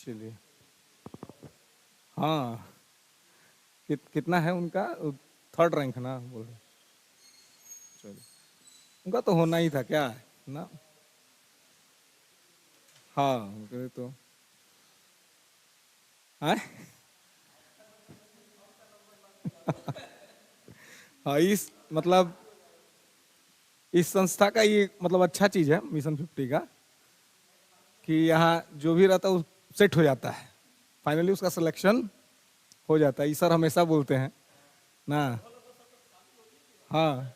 चलिए। हाँ, कितना है उनका? थर्ड रैंक ना बोल रहे। चलिए, उनका तो होना ही था क्या है ना। हाँ, उनके तो हाँ। हाँ, इस मतलब इस संस्था का ये मतलब अच्छा चीज है मिशन 50 का, कि यहाँ जो भी रहता है वो सेट हो जाता है, फाइनली उसका सिलेक्शन हो जाता है। ये सर हमेशा बोलते हैं ना। हाँ।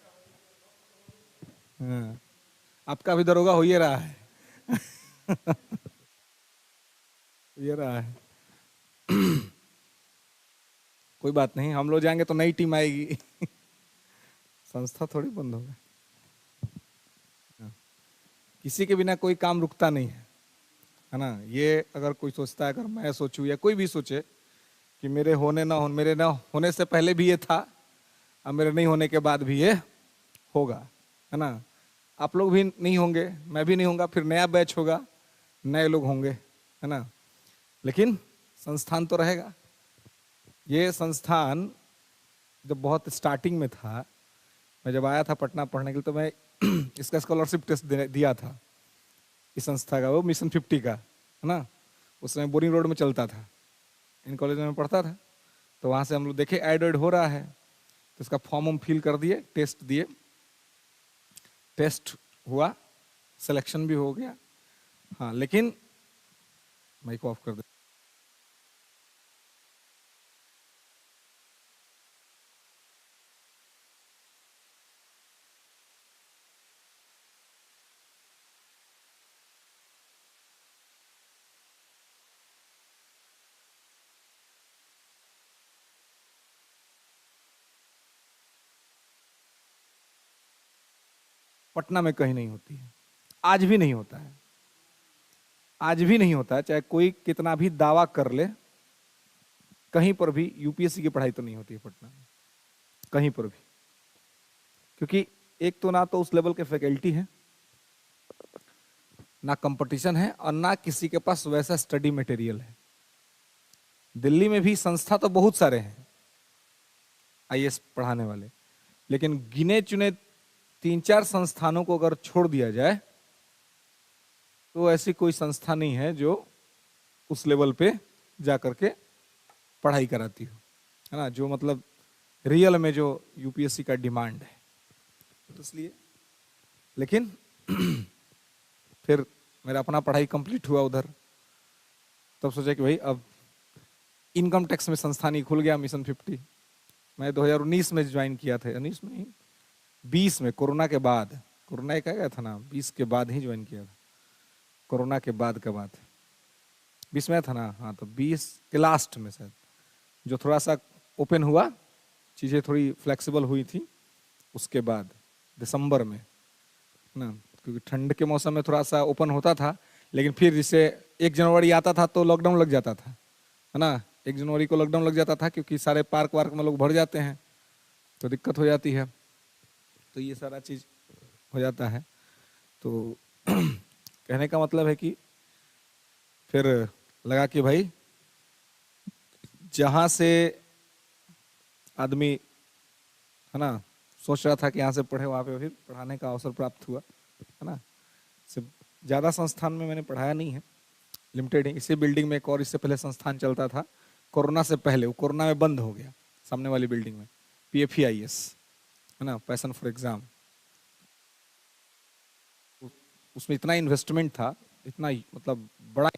हाँ, आपका भी दरोगा हो ही रहा है। ये रहा है। कोई बात नहीं, हम लोग जाएंगे तो नई टीम आएगी। संस्था थोड़ी बंद होगा। हाँ, किसी के बिना कोई काम रुकता नहीं है ना। ये अगर कोई सोचता है, अगर मैं सोचूं या कोई भी सोचे कि मेरे होने ना हो, मेरे ना होने से पहले भी ये था और मेरे नहीं होने के बाद भी ये होगा, है ना। आप लोग भी नहीं होंगे, मैं भी नहीं होऊंगा, फिर नया बैच होगा, नए लोग होंगे, है ना। लेकिन संस्थान तो रहेगा। ये संस्थान जब बहुत स्टार्टिंग में था, मैं जब आया था पटना पढ़ने के लिए, तो मैं इसका स्कॉलरशिप टेस्ट दिया था इस संस्था का, वो मिशन 50 का, है ना। उस समय बोरिंग रोड में चलता था, इन कॉलेज में पढ़ता था। तो वहाँ से हम लोग देखे ऐड ऐड हो रहा है, तो इसका फॉर्म हम फिल कर दिए, टेस्ट दिए, टेस्ट हुआ, सिलेक्शन भी हो गया। हाँ, लेकिन माइक ऑफ कर दे। पटना में कहीं नहीं होती है, आज भी नहीं होता है, आज भी नहीं होता है, चाहे कोई कितना भी दावा कर ले, कहीं पर भी यूपीएससी की पढ़ाई तो नहीं होती है पटना में, कहीं पर भी। क्योंकि एक तो ना तो उस लेवल के फैकल्टी है, ना कंपटीशन है, और ना किसी के पास वैसा स्टडी मटेरियल है। दिल्ली में भी संस्था तो बहुत सारे हैं आईएएस पढ़ाने वाले, लेकिन गिने चुने 3-4 संस्थानों को अगर छोड़ दिया जाए, तो ऐसी कोई संस्था नहीं है जो उस लेवल पे जा करके पढ़ाई कराती हो, है ना, जो मतलब रियल में जो यूपीएससी का डिमांड है। तो इसलिए, लेकिन फिर मेरा अपना पढ़ाई कंप्लीट हुआ उधर, तब सोचा कि भाई अब इनकम टैक्स में संस्थान ही खुल गया मिशन 50। मैं 2019 में ज्वाइन किया था, 19 में नहीं, 20 में, कोरोना के बाद। कोरोना एक आ गया था ना, 20 के बाद ही ज्वाइन किया था, कोरोना के बाद का बात है। 20 में था ना, हाँ, तो 20 के लास्ट में शायद जो थोड़ा सा ओपन हुआ, चीज़ें थोड़ी फ्लेक्सिबल हुई थी, उसके बाद दिसंबर में ना, क्योंकि ठंड के मौसम में थोड़ा सा ओपन होता था, लेकिन फिर जैसे 1 जनवरी आता था तो लॉकडाउन लग जाता था, है ना। 1 जनवरी को लॉकडाउन लग जाता था, क्योंकि सारे पार्क वार्क में लोग भर जाते हैं, तो दिक्कत हो जाती है। तो ये सारा चीज़ हो जाता है। तो कहने का मतलब है कि फिर लगा कि भाई जहाँ से आदमी, है ना, सोच रहा था कि यहाँ से पढ़े, वहाँ पे फिर पढ़ाने का अवसर प्राप्त हुआ, है ना। सिर्फ ज़्यादा संस्थान में मैंने पढ़ाया नहीं है, लिमिटेड है। इसी बिल्डिंग में एक और इससे पहले संस्थान चलता था, कोरोना से पहले, वो कोरोना में बंद हो गया, सामने वाली बिल्डिंग में, PFEIS, है ना, पैशन फॉर एग्जाम। उसमें इतना इन्वेस्टमेंट था, इतना मतलब बड़ा।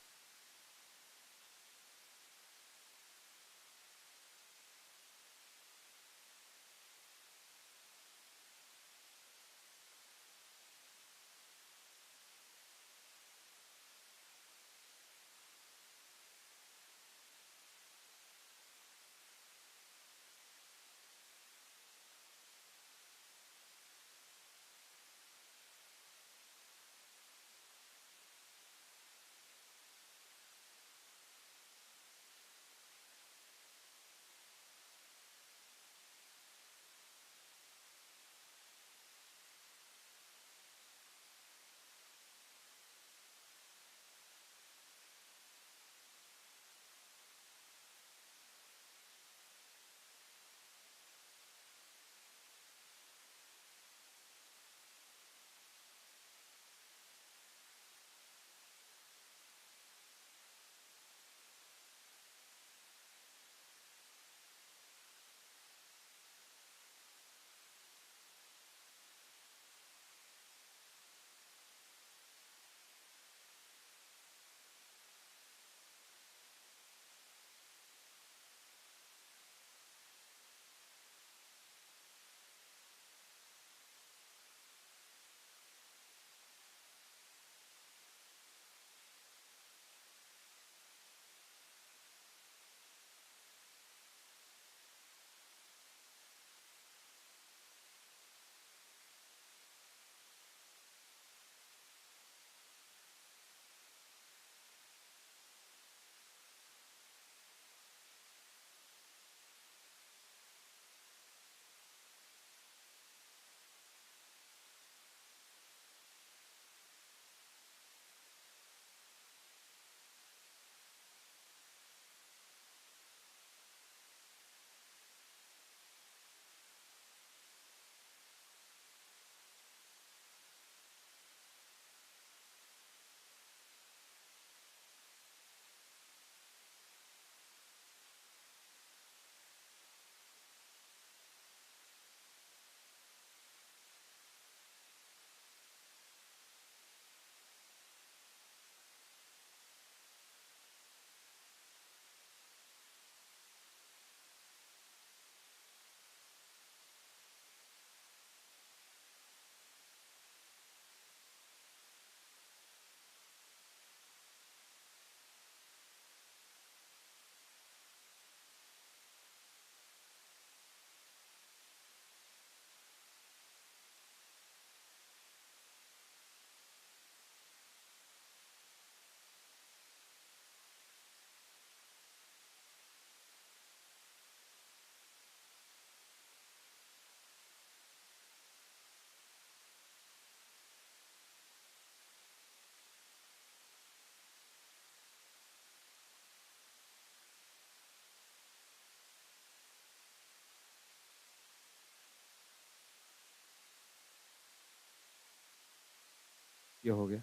ये हो गया।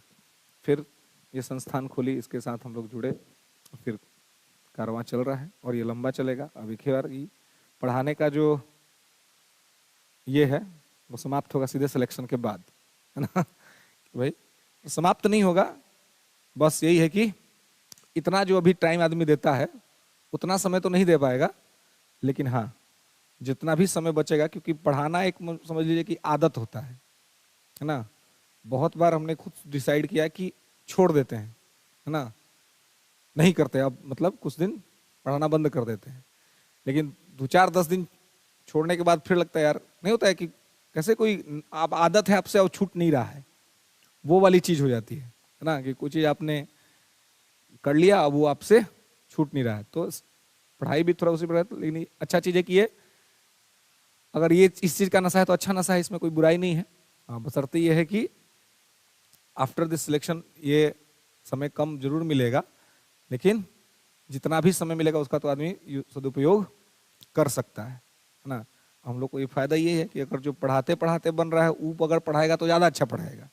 फिर ये संस्थान खोली, इसके साथ हम लोग जुड़े, फिर कारवां चल रहा है और ये लंबा चलेगा। अब एक बार ये पढ़ाने का जो ये है वो समाप्त होगा सीधे सिलेक्शन के बाद, है ना। भाई समाप्त नहीं होगा, बस यही है कि इतना जो अभी टाइम आदमी देता है उतना समय तो नहीं दे पाएगा, लेकिन हाँ जितना भी समय बचेगा, क्योंकि पढ़ाना एक समझ लीजिए कि आदत होता है ना। बहुत बार हमने खुद डिसाइड किया कि छोड़ देते हैं, है ना, नहीं करते, अब मतलब कुछ दिन पढ़ाना बंद कर देते हैं, लेकिन 2-4-10 दिन छोड़ने के बाद फिर लगता है यार, नहीं होता है कि कैसे कोई आप आदत है आपसे और छूट नहीं रहा है, वो वाली चीज हो जाती है ना, कि कुछ चीज आपने कर लिया अब वो आपसे छूट नहीं रहा है। तो पढ़ाई भी थोड़ा उसी पर, लेकिन अच्छा चीज है कि ये अगर ये इस चीज का नशा है तो अच्छा नशा है, इसमें कोई बुराई नहीं है। बशर्ते ये है कि आफ्टर दिस सिलेक्शन ये समय कम जरूर मिलेगा, लेकिन जितना भी समय मिलेगा उसका तो आदमी सदुपयोग कर सकता है ना। हम लोग को ये फायदा ये है कि अगर जो पढ़ाते पढ़ाते बन रहा है वो अगर पढ़ाएगा तो ज्यादा अच्छा पढ़ाएगा।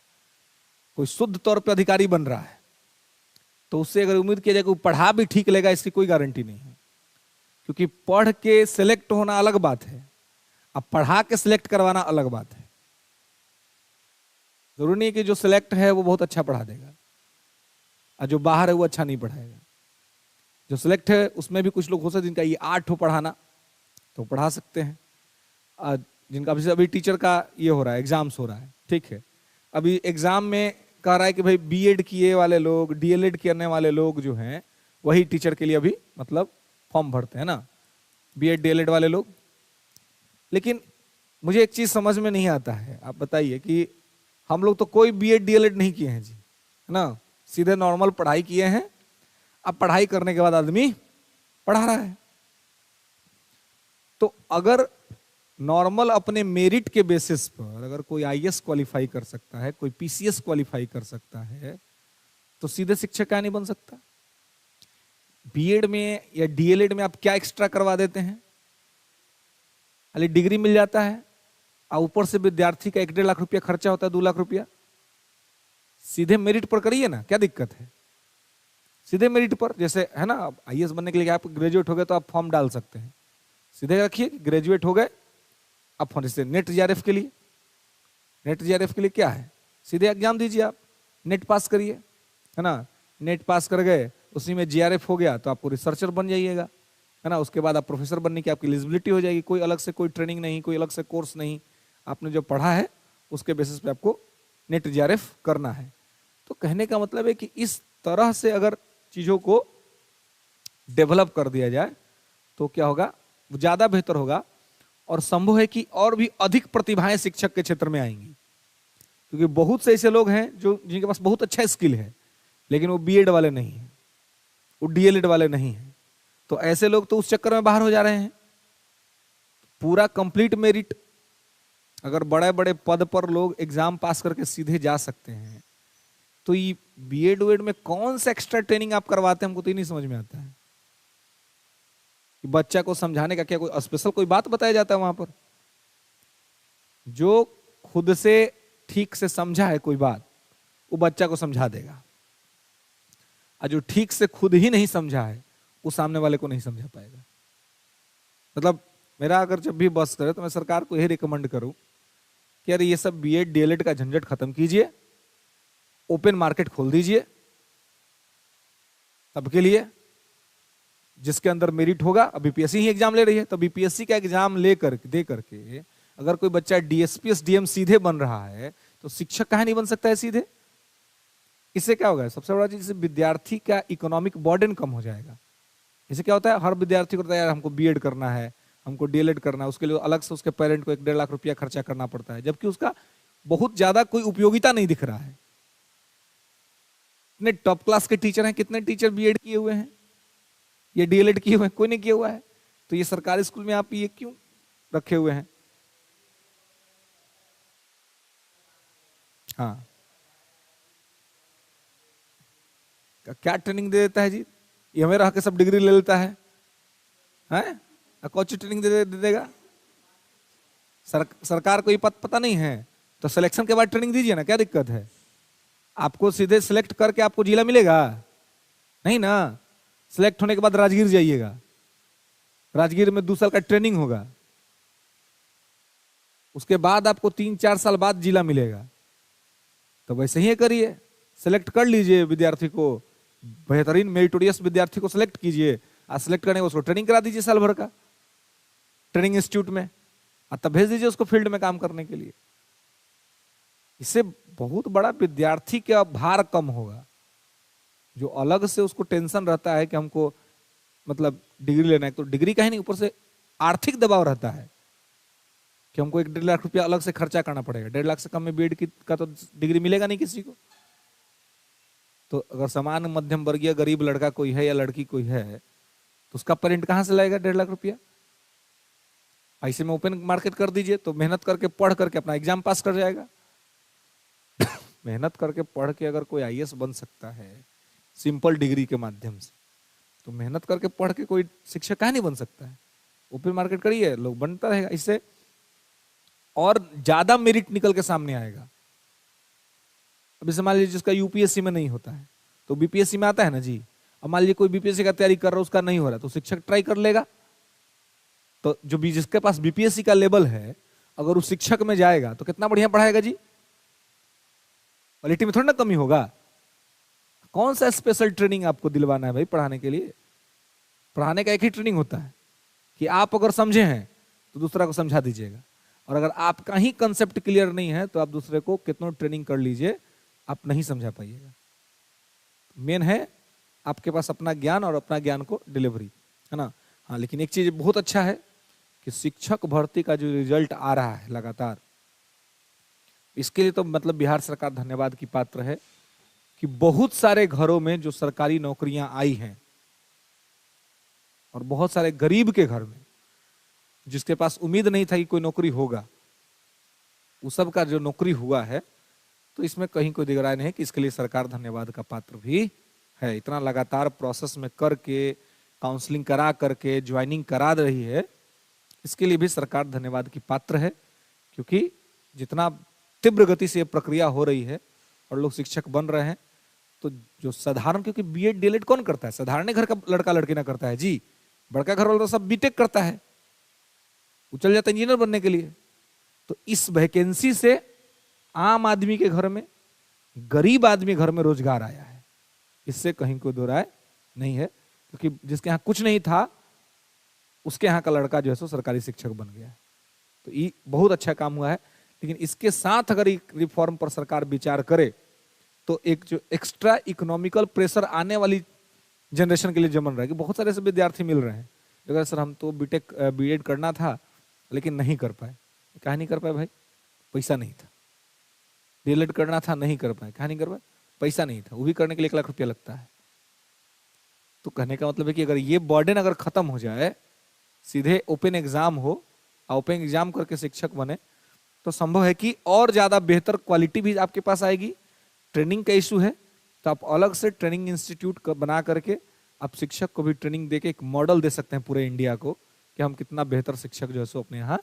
कोई शुद्ध तौर पे अधिकारी बन रहा है तो उससे अगर उम्मीद किया जाए कि वो पढ़ा भी ठीक लेगा, इसकी कोई गारंटी नहीं है, क्योंकि पढ़ के सिलेक्ट होना अलग बात है, अब पढ़ा के सिलेक्ट करवाना अलग बात है। जरूरी नहीं कि जो सिलेक्ट है वो बहुत अच्छा पढ़ा देगा और जो बाहर है वो अच्छा नहीं पढ़ाएगा। जो सिलेक्ट है उसमें भी कुछ लोग हो सकते जिनका ये आर्ट हो पढ़ाना तो पढ़ा सकते हैं, जिनका अभी टीचर का ये हो रहा है, एग्जाम्स हो रहा है, ठीक है, अभी एग्जाम में कह रहा है कि भाई बीएड किए वाले लोग, डीएलएड करने वाले लोग जो हैं वही टीचर के लिए अभी मतलब फॉर्म भरते हैं ना, बीएड डीएलएड वाले लोग। लेकिन मुझे एक चीज समझ में नहीं आता है, आप बताइए कि हम लोग तो कोई बीएड डीएलएड नहीं किए हैं जी, है ना, सीधे नॉर्मल पढ़ाई किए हैं। अब पढ़ाई करने के बाद आदमी पढ़ा रहा है, तो अगर नॉर्मल अपने मेरिट के बेसिस पर अगर कोई आईएएस क्वालिफाई कर सकता है, कोई पीसीएस क्वालिफाई कर सकता है, तो सीधे शिक्षक क्या नहीं बन सकता। बीएड में या डीएलएड में आप क्या एक्स्ट्रा करवा देते हैं, खाली डिग्री मिल जाता है और ऊपर से विद्यार्थी का 1-1.5 लाख रुपया खर्चा होता है, 2 लाख रुपया। सीधे मेरिट पर करिए ना, क्या दिक्कत है, सीधे मेरिट पर। जैसे है ना, आईएएस बनने के लिए आप ग्रेजुएट हो गए तो आप फॉर्म डाल सकते हैं, सीधे रखिए ग्रेजुएट हो गए अब फॉर्म। जैसे नेट जीआरएफ के लिए, नेट जीआरएफ के लिए क्या है, सीधे एग्जाम दीजिए आप, नेट पास करिए, है ना, नेट पास कर गए उसी में जीआरएफ हो गया तो आपको रिसर्चर बन जाइएगा, है ना, उसके बाद आप प्रोफेसर बनने की आपकी एलिजिबिलिटी हो जाएगी। कोई अलग से कोई ट्रेनिंग नहीं, कोई अलग से कोर्स नहीं, आपने जो पढ़ा है उसके बेसिस पे आपको नेट जीआरएफ करना है। तो कहने का मतलब है कि इस तरह से अगर चीजों को डेवलप कर दिया जाए तो क्या होगा, वो ज्यादा बेहतर होगा। और संभव है कि और भी अधिक प्रतिभाएं शिक्षक के क्षेत्र में आएंगी, क्योंकि बहुत से ऐसे लोग हैं जो जिनके पास बहुत अच्छा स्किल है लेकिन वो बीएड वाले नहीं है, वो डीएलएड वाले नहीं है, तो ऐसे लोग तो उस चक्कर में बाहर हो जा रहे हैं। पूरा कंप्लीट मेरिट, अगर बड़े बड़े पद पर लोग एग्जाम पास करके सीधे जा सकते हैं तो ये बीएड वेड में कौन सा एक्स्ट्रा ट्रेनिंग आप करवाते हैं, हमको तो ये नहीं समझ में आता है। बच्चा को समझाने का क्या कोई स्पेशल कोई बात बताया जाता है वहां पर? जो खुद से ठीक से समझा है कोई बात वो बच्चा को समझा देगा, और जो ठीक से खुद ही नहीं समझा है वो सामने वाले को नहीं समझा पाएगा। मतलब मेरा अगर जब भी बस करे तो मैं सरकार को यही रिकमेंड करूं कि अरे ये सब बीएड डीएलएड का झंझट खत्म कीजिए, ओपन मार्केट खोल दीजिए सबके लिए, जिसके अंदर मेरिट होगा। अब बीपीएससी ही एग्जाम ले रही है तो बीपीएससी का एग्जाम लेकर दे करके अगर कोई बच्चा डीएसपी एसडीएम सीधे बन रहा है तो शिक्षक कहाँ नहीं बन सकता है सीधे। इससे क्या होगा, सबसे बड़ा चीज विद्यार्थी का इकोनॉमिक बर्डन कम हो जाएगा। इससे क्या होता है, हर विद्यार्थी को यार हमको बीएड करना है, हमको डीएलएड करना है, उसके लिए अलग से उसके पेरेंट को 1-1.5 लाख रुपया खर्चा करना पड़ता है, जबकि उसका बहुत ज्यादा कोई उपयोगिता नहीं दिख रहा है। इतने टॉप क्लास के टीचर हैं, कितने टीचर बीएड किए हुए हैं या डीएलएड किए हुए हैं, कोई नहीं किया हुआ है। तो ये सरकारी स्कूल में आप ये क्यों रखे हुए हैं? हाँ, क्या ट्रेनिंग दे देता है जी, ये हमें रह के सब डिग्री ले लेता है, हैं? कौन सी ट्रेनिंग दे देगा? सरकार को ये पता नहीं है तो सिलेक्शन के बाद ट्रेनिंग दीजिए ना, क्या दिक्कत है? आपको सीधे सिलेक्ट करके आपको जिला मिलेगा नहीं ना। सिलेक्ट होने के बाद राजगीर जाइएगा, राजगीर में 2 साल का ट्रेनिंग होगा, उसके बाद आपको 3-4 साल बाद जिला मिलेगा। तो वैसे ही करिए, सिलेक्ट कर लीजिए विद्यार्थी को, बेहतरीन मेरिटोरियस विद्यार्थी को सिलेक्ट कीजिए, और सिलेक्ट करने उसको ट्रेनिंग करा दीजिए साल भर का ट्रेनिंग इंस्टीट्यूट में, और तब भेज दीजिए उसको फील्ड में काम करने के लिए। इससे बहुत बड़ा विद्यार्थी का भार कम होगा। जो अलग से उसको टेंशन रहता है कि हमको मतलब डिग्री लेना है, तो डिग्री का ही नहीं, ऊपर से आर्थिक दबाव रहता है कि हमको 1-1.5 लाख रुपया अलग से खर्चा करना पड़ेगा। 1.5 लाख से कम में बीएड का तो डिग्री मिलेगा नहीं किसी को। तो अगर सामान्य मध्यम वर्गीय गरीब लड़का कोई है या लड़की कोई है, तो उसका पेरेंट कहां से लाएगा 1.5 लाख रुपया? ऐसे में ओपन मार्केट कर दीजिए, तो मेहनत करके पढ़ करके अपना एग्जाम पास कर जाएगा। मेहनत करके पढ़ के अगर कोई आईएएस बन सकता है सिंपल डिग्री के माध्यम से, तो मेहनत करके पढ़ के कोई शिक्षक काहे नहीं बन सकता है? ओपन मार्केट करिए, लोग बनता रहेगा। इससे और ज्यादा मेरिट निकल के सामने आएगा। अभी से मान लीजिए जिसका यूपीएससी में नहीं होता है तो बीपीएससी में आता है ना जी। अब मान लीजिए कोई बीपीएससी का तैयारी कर रहा है, उसका नहीं हो रहा, तो शिक्षक ट्राई कर लेगा। तो जो भी जिसके पास बीपीएससी का लेवल है, अगर वो शिक्षक में जाएगा तो कितना बढ़िया पढ़ाएगा जी, क्वालिटी में थोड़ा ना कमी होगा। कौन सा स्पेशल ट्रेनिंग आपको दिलवाना है भाई पढ़ाने के लिए? पढ़ाने का एक ही ट्रेनिंग होता है कि आप अगर समझे हैं तो दूसरा को समझा दीजिएगा, और अगर आपका ही कंसेप्ट क्लियर नहीं है तो आप दूसरे को कितना ट्रेनिंग कर लीजिए, आप नहीं समझा पाइएगा। मेन है आपके पास अपना ज्ञान और अपना ज्ञान को डिलीवरी, है ना। हाँ, लेकिन एक चीज बहुत अच्छा है कि शिक्षक भर्ती का जो रिजल्ट आ रहा है लगातार, इसके लिए तो मतलब बिहार सरकार धन्यवाद की पात्र है कि बहुत सारे घरों में जो सरकारी नौकरियां आई हैं, और बहुत सारे गरीब के घर में जिसके पास उम्मीद नहीं था कि कोई नौकरी होगा, उस सब का जो नौकरी हुआ है, तो इसमें कहीं कोई दिख रहा नहीं है कि इसके लिए सरकार धन्यवाद का पात्र भी है। इतना लगातार प्रोसेस में करके, काउंसलिंग करा करके ज्वाइनिंग करा रही है, इसके लिए भी सरकार धन्यवाद की पात्र है। क्योंकि जितना तीव्र गति से ये प्रक्रिया हो रही है और लोग शिक्षक बन रहे हैं, तो जो साधारण, क्योंकि बीएड डीएलएड कौन करता है? साधारण घर का लड़का लड़की ना करता है जी। बड़का घर वाला तो सब बीटेक करता है, वो चल जाता है इंजीनियर बनने के लिए। तो इस वैकेंसी से आम आदमी के घर में, गरीब आदमी घर में रोजगार आया है, इससे कहीं कोई दो राय नहीं है। क्योंकि जिसके यहाँ कुछ नहीं था उसके यहाँ का लड़का जो है सो सरकारी शिक्षक बन गया है। तो ये बहुत अच्छा काम हुआ है। लेकिन इसके साथ अगर रिफॉर्म पर सरकार विचार करे तो एक जो एक्स्ट्रा इकोनॉमिकल प्रेशर आने वाली जनरेशन के लिए जमन रहेगी। बहुत सारे ऐसे विद्यार्थी मिल रहे हैं अगर सर हम तो बीटेक बीएड करना था लेकिन नहीं कर पाए। कहा नहीं कर पाए भाई? पैसा नहीं था। डीएलएड करना था, नहीं कर पाए। कहा नहीं कर पाए? पैसा नहीं था। वो भी करने के लिए 1 लाख रुपया लगता है। तो कहने का मतलब है कि अगर ये बर्डन अगर खत्म हो जाए, सीधे ओपन एग्जाम हो, ओपन एग्जाम करके शिक्षक बने, तो संभव है कि और ज्यादा बेहतर क्वालिटी भी आपके पास आएगी। ट्रेनिंग का इशू है तो आप अलग से ट्रेनिंग इंस्टीट्यूट बना करके आप शिक्षक को भी ट्रेनिंग देके एक मॉडल दे सकते हैं पूरे इंडिया को कि हम कितना बेहतर शिक्षक जो है सो अपने यहाँ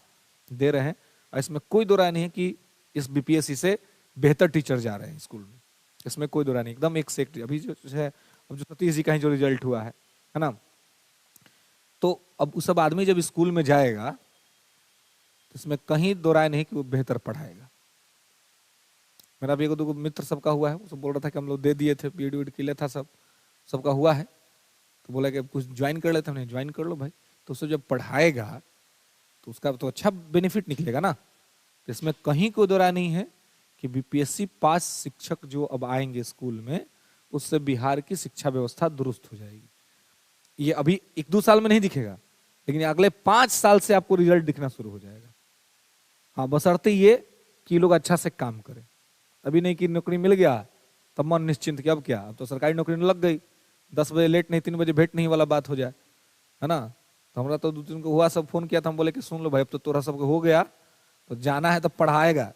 दे रहे हैं। और इसमें कोई दो राय नहीं है कि इस बीपीएससी से बेहतर टीचर जा रहे हैं स्कूल में, इसमें कोई दो राय नहीं। एकदम एक से एक। अभी जो है, अब जो सतीश जी का ही जो रिजल्ट हुआ है ना, तो अब उस सब आदमी जब स्कूल में जाएगा तो इसमें कहीं दो राय नहीं कि वो बेहतर पढ़ाएगा। मेरा भी एक दो मित्र सबका हुआ है, वो सब बोल रहा था कि हम लोग दे दिए थे, बीएड वीड के लिए था, सबका हुआ है। तो बोला कि कुछ ज्वाइन कर लेते, हमने ज्वाइन कर लो भाई। तो उससे जब पढ़ाएगा तो उसका तो अच्छा बेनिफिट निकलेगा ना। तो इसमें कहीं कोई दो राय नहीं है कि बीपीएससी पास शिक्षक जो अब आएंगे स्कूल में, उससे बिहार की शिक्षा व्यवस्था दुरुस्त हो जाएगी। ये अभी 1-2 साल में नहीं दिखेगा, लेकिन अगले 5 साल से आपको रिजल्ट दिखना शुरू हो जाएगा। हाँ, बशर्ते ये कि लोग अच्छा से काम करें। अभी नहीं कि नौकरी मिल गया तब मन निश्चिंत कि अब क्या, अब तो सरकारी नौकरी में लग गई, 10 बजे लेट नहीं 3 बजे भेंट नहीं वाला बात हो जाए, है ना। तो हमारा तो 2-3 को हुआ, सब फोन किया था, हम बोले कि सुन लो भाई, अब तो तोरा सबको हो गया, तो जाना है तो पढ़ाएगा।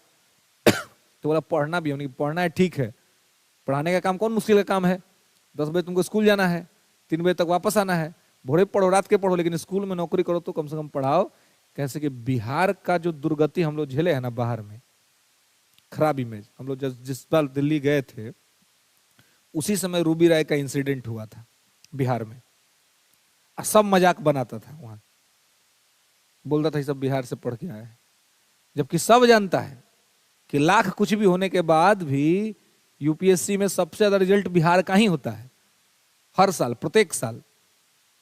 तो बोला पढ़ना भी, हमने पढ़ना है, ठीक है। पढ़ाने का काम कौन मुश्किल का काम है? 10 बजे तुमको स्कूल जाना है, 3 बजे तक वापस आना है। भोरे पढ़ो, रात के पढ़ो, लेकिन स्कूल में नौकरी करो तो कम से कम पढ़ाओ। कैसे कि बिहार का जो दुर्गति हम लोग झेले है ना बाहर में, खराब इमेज। हम लोग जिस बार दिल्ली गए थे उसी समय रूबी राय का इंसिडेंट हुआ था बिहार में। सब मजाक बनाता था वहां, बोलता था ये सब बिहार से पढ़ के आया है, जबकि सब जानता है कि लाख कुछ भी होने के बाद भी यूपीएससी में सबसे ज्यादा रिजल्ट बिहार का ही होता है। हर साल, प्रत्येक साल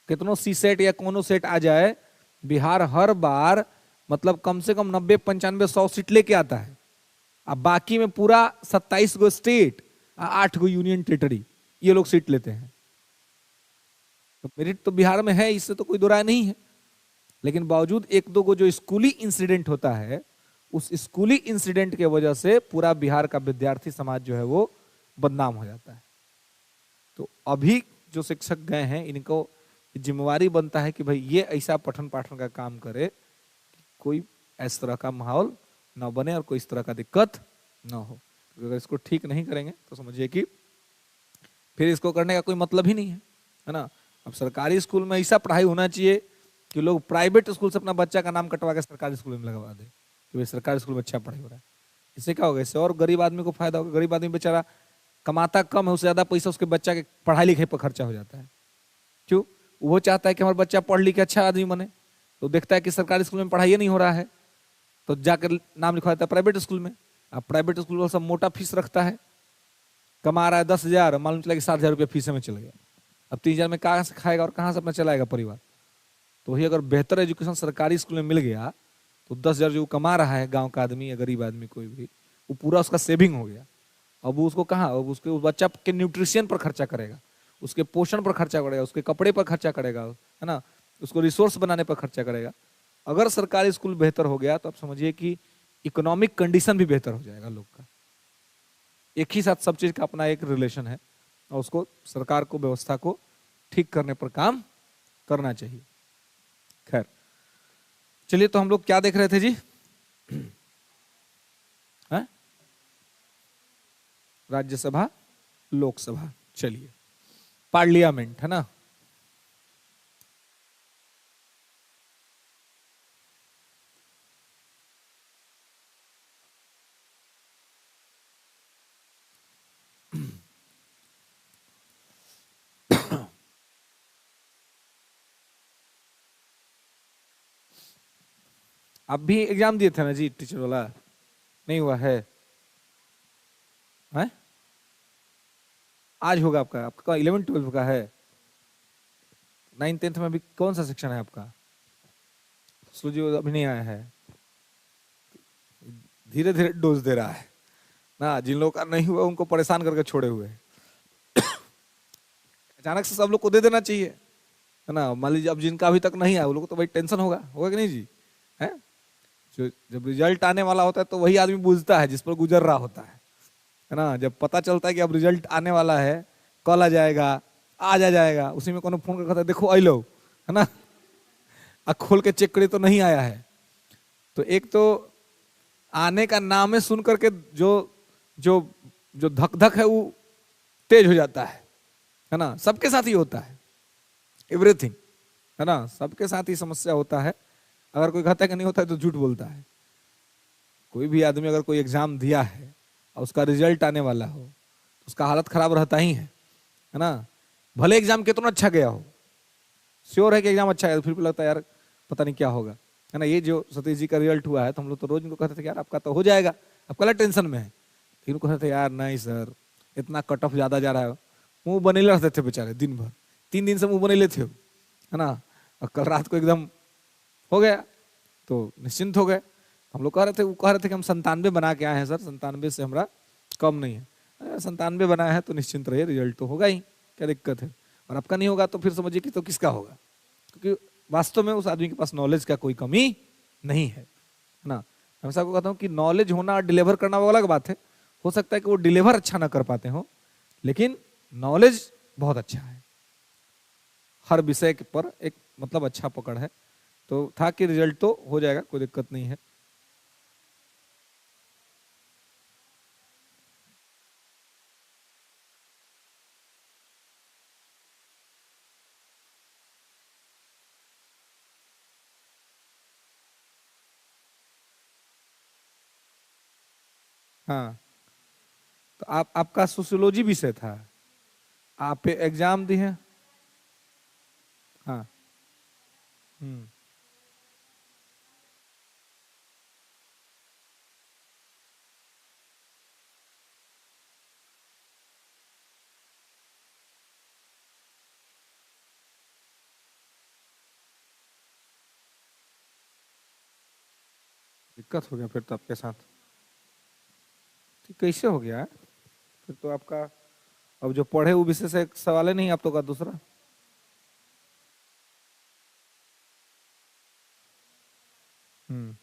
कितनों सी सेट या कोनो सेट आ जाए, बिहार हर बार मतलब कम से कम 90 95 100 सीट लेके आता है। अब बाकी में पूरा 27 गो स्टेट, 8 गो यूनियन टेरिटरी, ये लोग सीट लेते हैं। तो मेरिट तो बिहार में है, इससे तो कोई दो राय नहीं है। लेकिन बावजूद एक दो गो जो स्कूली इंसिडेंट होता है, उस स्कूली इंसिडेंट के वजह से पूरा बिहार का विद्यार्थी समाज जो है वो बदनाम हो जाता है। तो अभी जो शिक्षक गए हैं, इनको जिम्मेवारी बनता है कि भाई ये ऐसा पठन पाठन का काम करे कि कोई इस तरह का माहौल ना बने और कोई इस तरह का दिक्कत ना हो। तो अगर इसको ठीक नहीं करेंगे तो समझिए कि फिर इसको करने का कोई मतलब ही नहीं है ना। अब सरकारी स्कूल में ऐसा पढ़ाई होना चाहिए कि लोग प्राइवेट स्कूल से अपना बच्चा का नाम कटवा के सरकारी स्कूल में लगवा दे कि भाई सरकारी स्कूल में अच्छा पढ़ाई हो रहा है। इससे क्या होगा? इससे और गरीब आदमी को फायदा होगा। गरीब आदमी बेचारा कमाता कम है, उससे ज्यादा पैसा उसके बच्चा के पढ़ाई लिखाई पर खर्चा हो जाता है। क्यों? वो चाहता है कि हमारा बच्चा पढ़ लिख के अच्छा आदमी बने, तो देखता है कि सरकारी स्कूल में पढ़ाई नहीं हो रहा है, तो जाकर नाम लिखवा देता है प्राइवेट स्कूल में। अब प्राइवेट स्कूल वाला सब मोटा फीस रखता है, कमा रहा है 10,000, मालूम चला कि 7,000 रुपया फीस में चल गया। अब 3,000 में कहाँ से खाएगा और कहाँ से अपना चलाएगा परिवार? तो वही अगर बेहतर एजुकेशन सरकारी स्कूल में मिल गया तो 10,000 जो कमा रहा है गांव का आदमी या गरीब आदमी कोई भी, वो पूरा उसका सेविंग हो गया। अब वो उसको कहाँ, अब उसके उस बच्चा के न्यूट्रिशन पर खर्चा करेगा, उसके पोषण पर खर्चा करेगा, उसके कपड़े पर खर्चा करेगा, है ना, उसको रिसोर्स बनाने पर खर्चा करेगा। अगर सरकारी स्कूल बेहतर हो गया तो आप समझिए कि इकोनॉमिक कंडीशन भी बेहतर हो जाएगा लोग का। एक ही साथ सब चीज का अपना एक रिलेशन है और उसको सरकार को व्यवस्था को ठीक करने पर काम करना चाहिए। खैर चलिए, तो हम लोग क्या देख रहे थे जी? है? राज्यसभा लोकसभा, चलिए पार्लियामेंट, है ना। आप भी एग्जाम दिए थे ना जी, टीचर वाला? नहीं हुआ है? हैं? आज होगा आपका? आपका 11 12 का है? 9 10 में अभी कौन सा सेक्शन है आपका? सूजी अभी नहीं आया है, धीरे धीरे डोज दे रहा है ना। जिन लोगों का नहीं हुआ उनको परेशान करके छोड़े हुए हैं। अचानक से सब लोग को दे देना चाहिए, है ना। मान लीजिए अब जिनका अभी तक नहीं आया वो लोग को तो भाई टेंशन होगा, होगा कि नहीं जी? है? जो जब रिजल्ट आने वाला होता है तो वही आदमी बूझता है जिस पर गुजर रहा होता है ना। जब पता चलता है कि अब रिजल्ट आने वाला है, कल आ जाएगा, आज आ जाएगा, उसी में कोनो फोन कर कहता है देखो आई लो, है ना, अब खोल के चेक करे तो नहीं आया है। तो एक तो आने का नाम है सुन करके जो जो जो धक धक है वो तेज हो जाता है ना। सबके साथ ही होता है एवरीथिंग, है ना, सबके साथ ही समस्या होता है। अगर कोई कहता है कि नहीं होता है तो झूठ बोलता है। कोई भी आदमी अगर कोई एग्जाम दिया है और उसका रिजल्ट आने वाला हो तो उसका हालत खराब रहता ही है ना। भले एग्जाम कितना अच्छा गया हो, श्योर है कि एग्जाम अच्छा है, फिर भी लगता है यार पता नहीं क्या होगा, है ना। ये जो सतीश जी का रिजल्ट हुआ है तो हम लोग तो रोज इनको कहते थे यार आपका तो हो जाएगा, आप कल टेंशन में है। लेकिन उनको कहते थे यार नहीं सर, इतना कट ऑफ ज्यादा जा रहा है। मुंह बनेले रहते थे बेचारे दिन भर, 3 दिन से मुंह बनेले थे, है ना। और कल रात को एकदम हो गया तो निश्चिंत हो गए। हम लोग कह रहे थे, वो कह रहे थे कि हम 97 बना के आए हैं सर, 97 से हमारा कम नहीं है। 97 बनाया है तो निश्चिंत रहिए, रिजल्ट तो होगा ही, क्या दिक्कत है। और आपका नहीं होगा तो फिर समझिए कि तो किसका होगा, क्योंकि वास्तव में उस आदमी के पास नॉलेज का कोई कमी नहीं है ना। हमेशा को कहता हूँ कि नॉलेज होना और डिलीवर करना वो अलग बात है। हो सकता है कि वो डिलीवर अच्छा ना कर पाते हो, लेकिन नॉलेज बहुत अच्छा है, हर विषय के पर एक मतलब अच्छा पकड़ है। तो था कि रिजल्ट तो हो जाएगा, कोई दिक्कत नहीं है। हाँ, तो आपका सोशियोलॉजी विषय था? आप एग्जाम दी हैं? हाँ। हम्म। दिक्कत हो गया फिर तो आपके साथ। तो कैसे हो गया है? फिर तो आपका अब जो पढ़े वो विषय से सवाल ही नहीं आप तो का दूसरा। हम्म।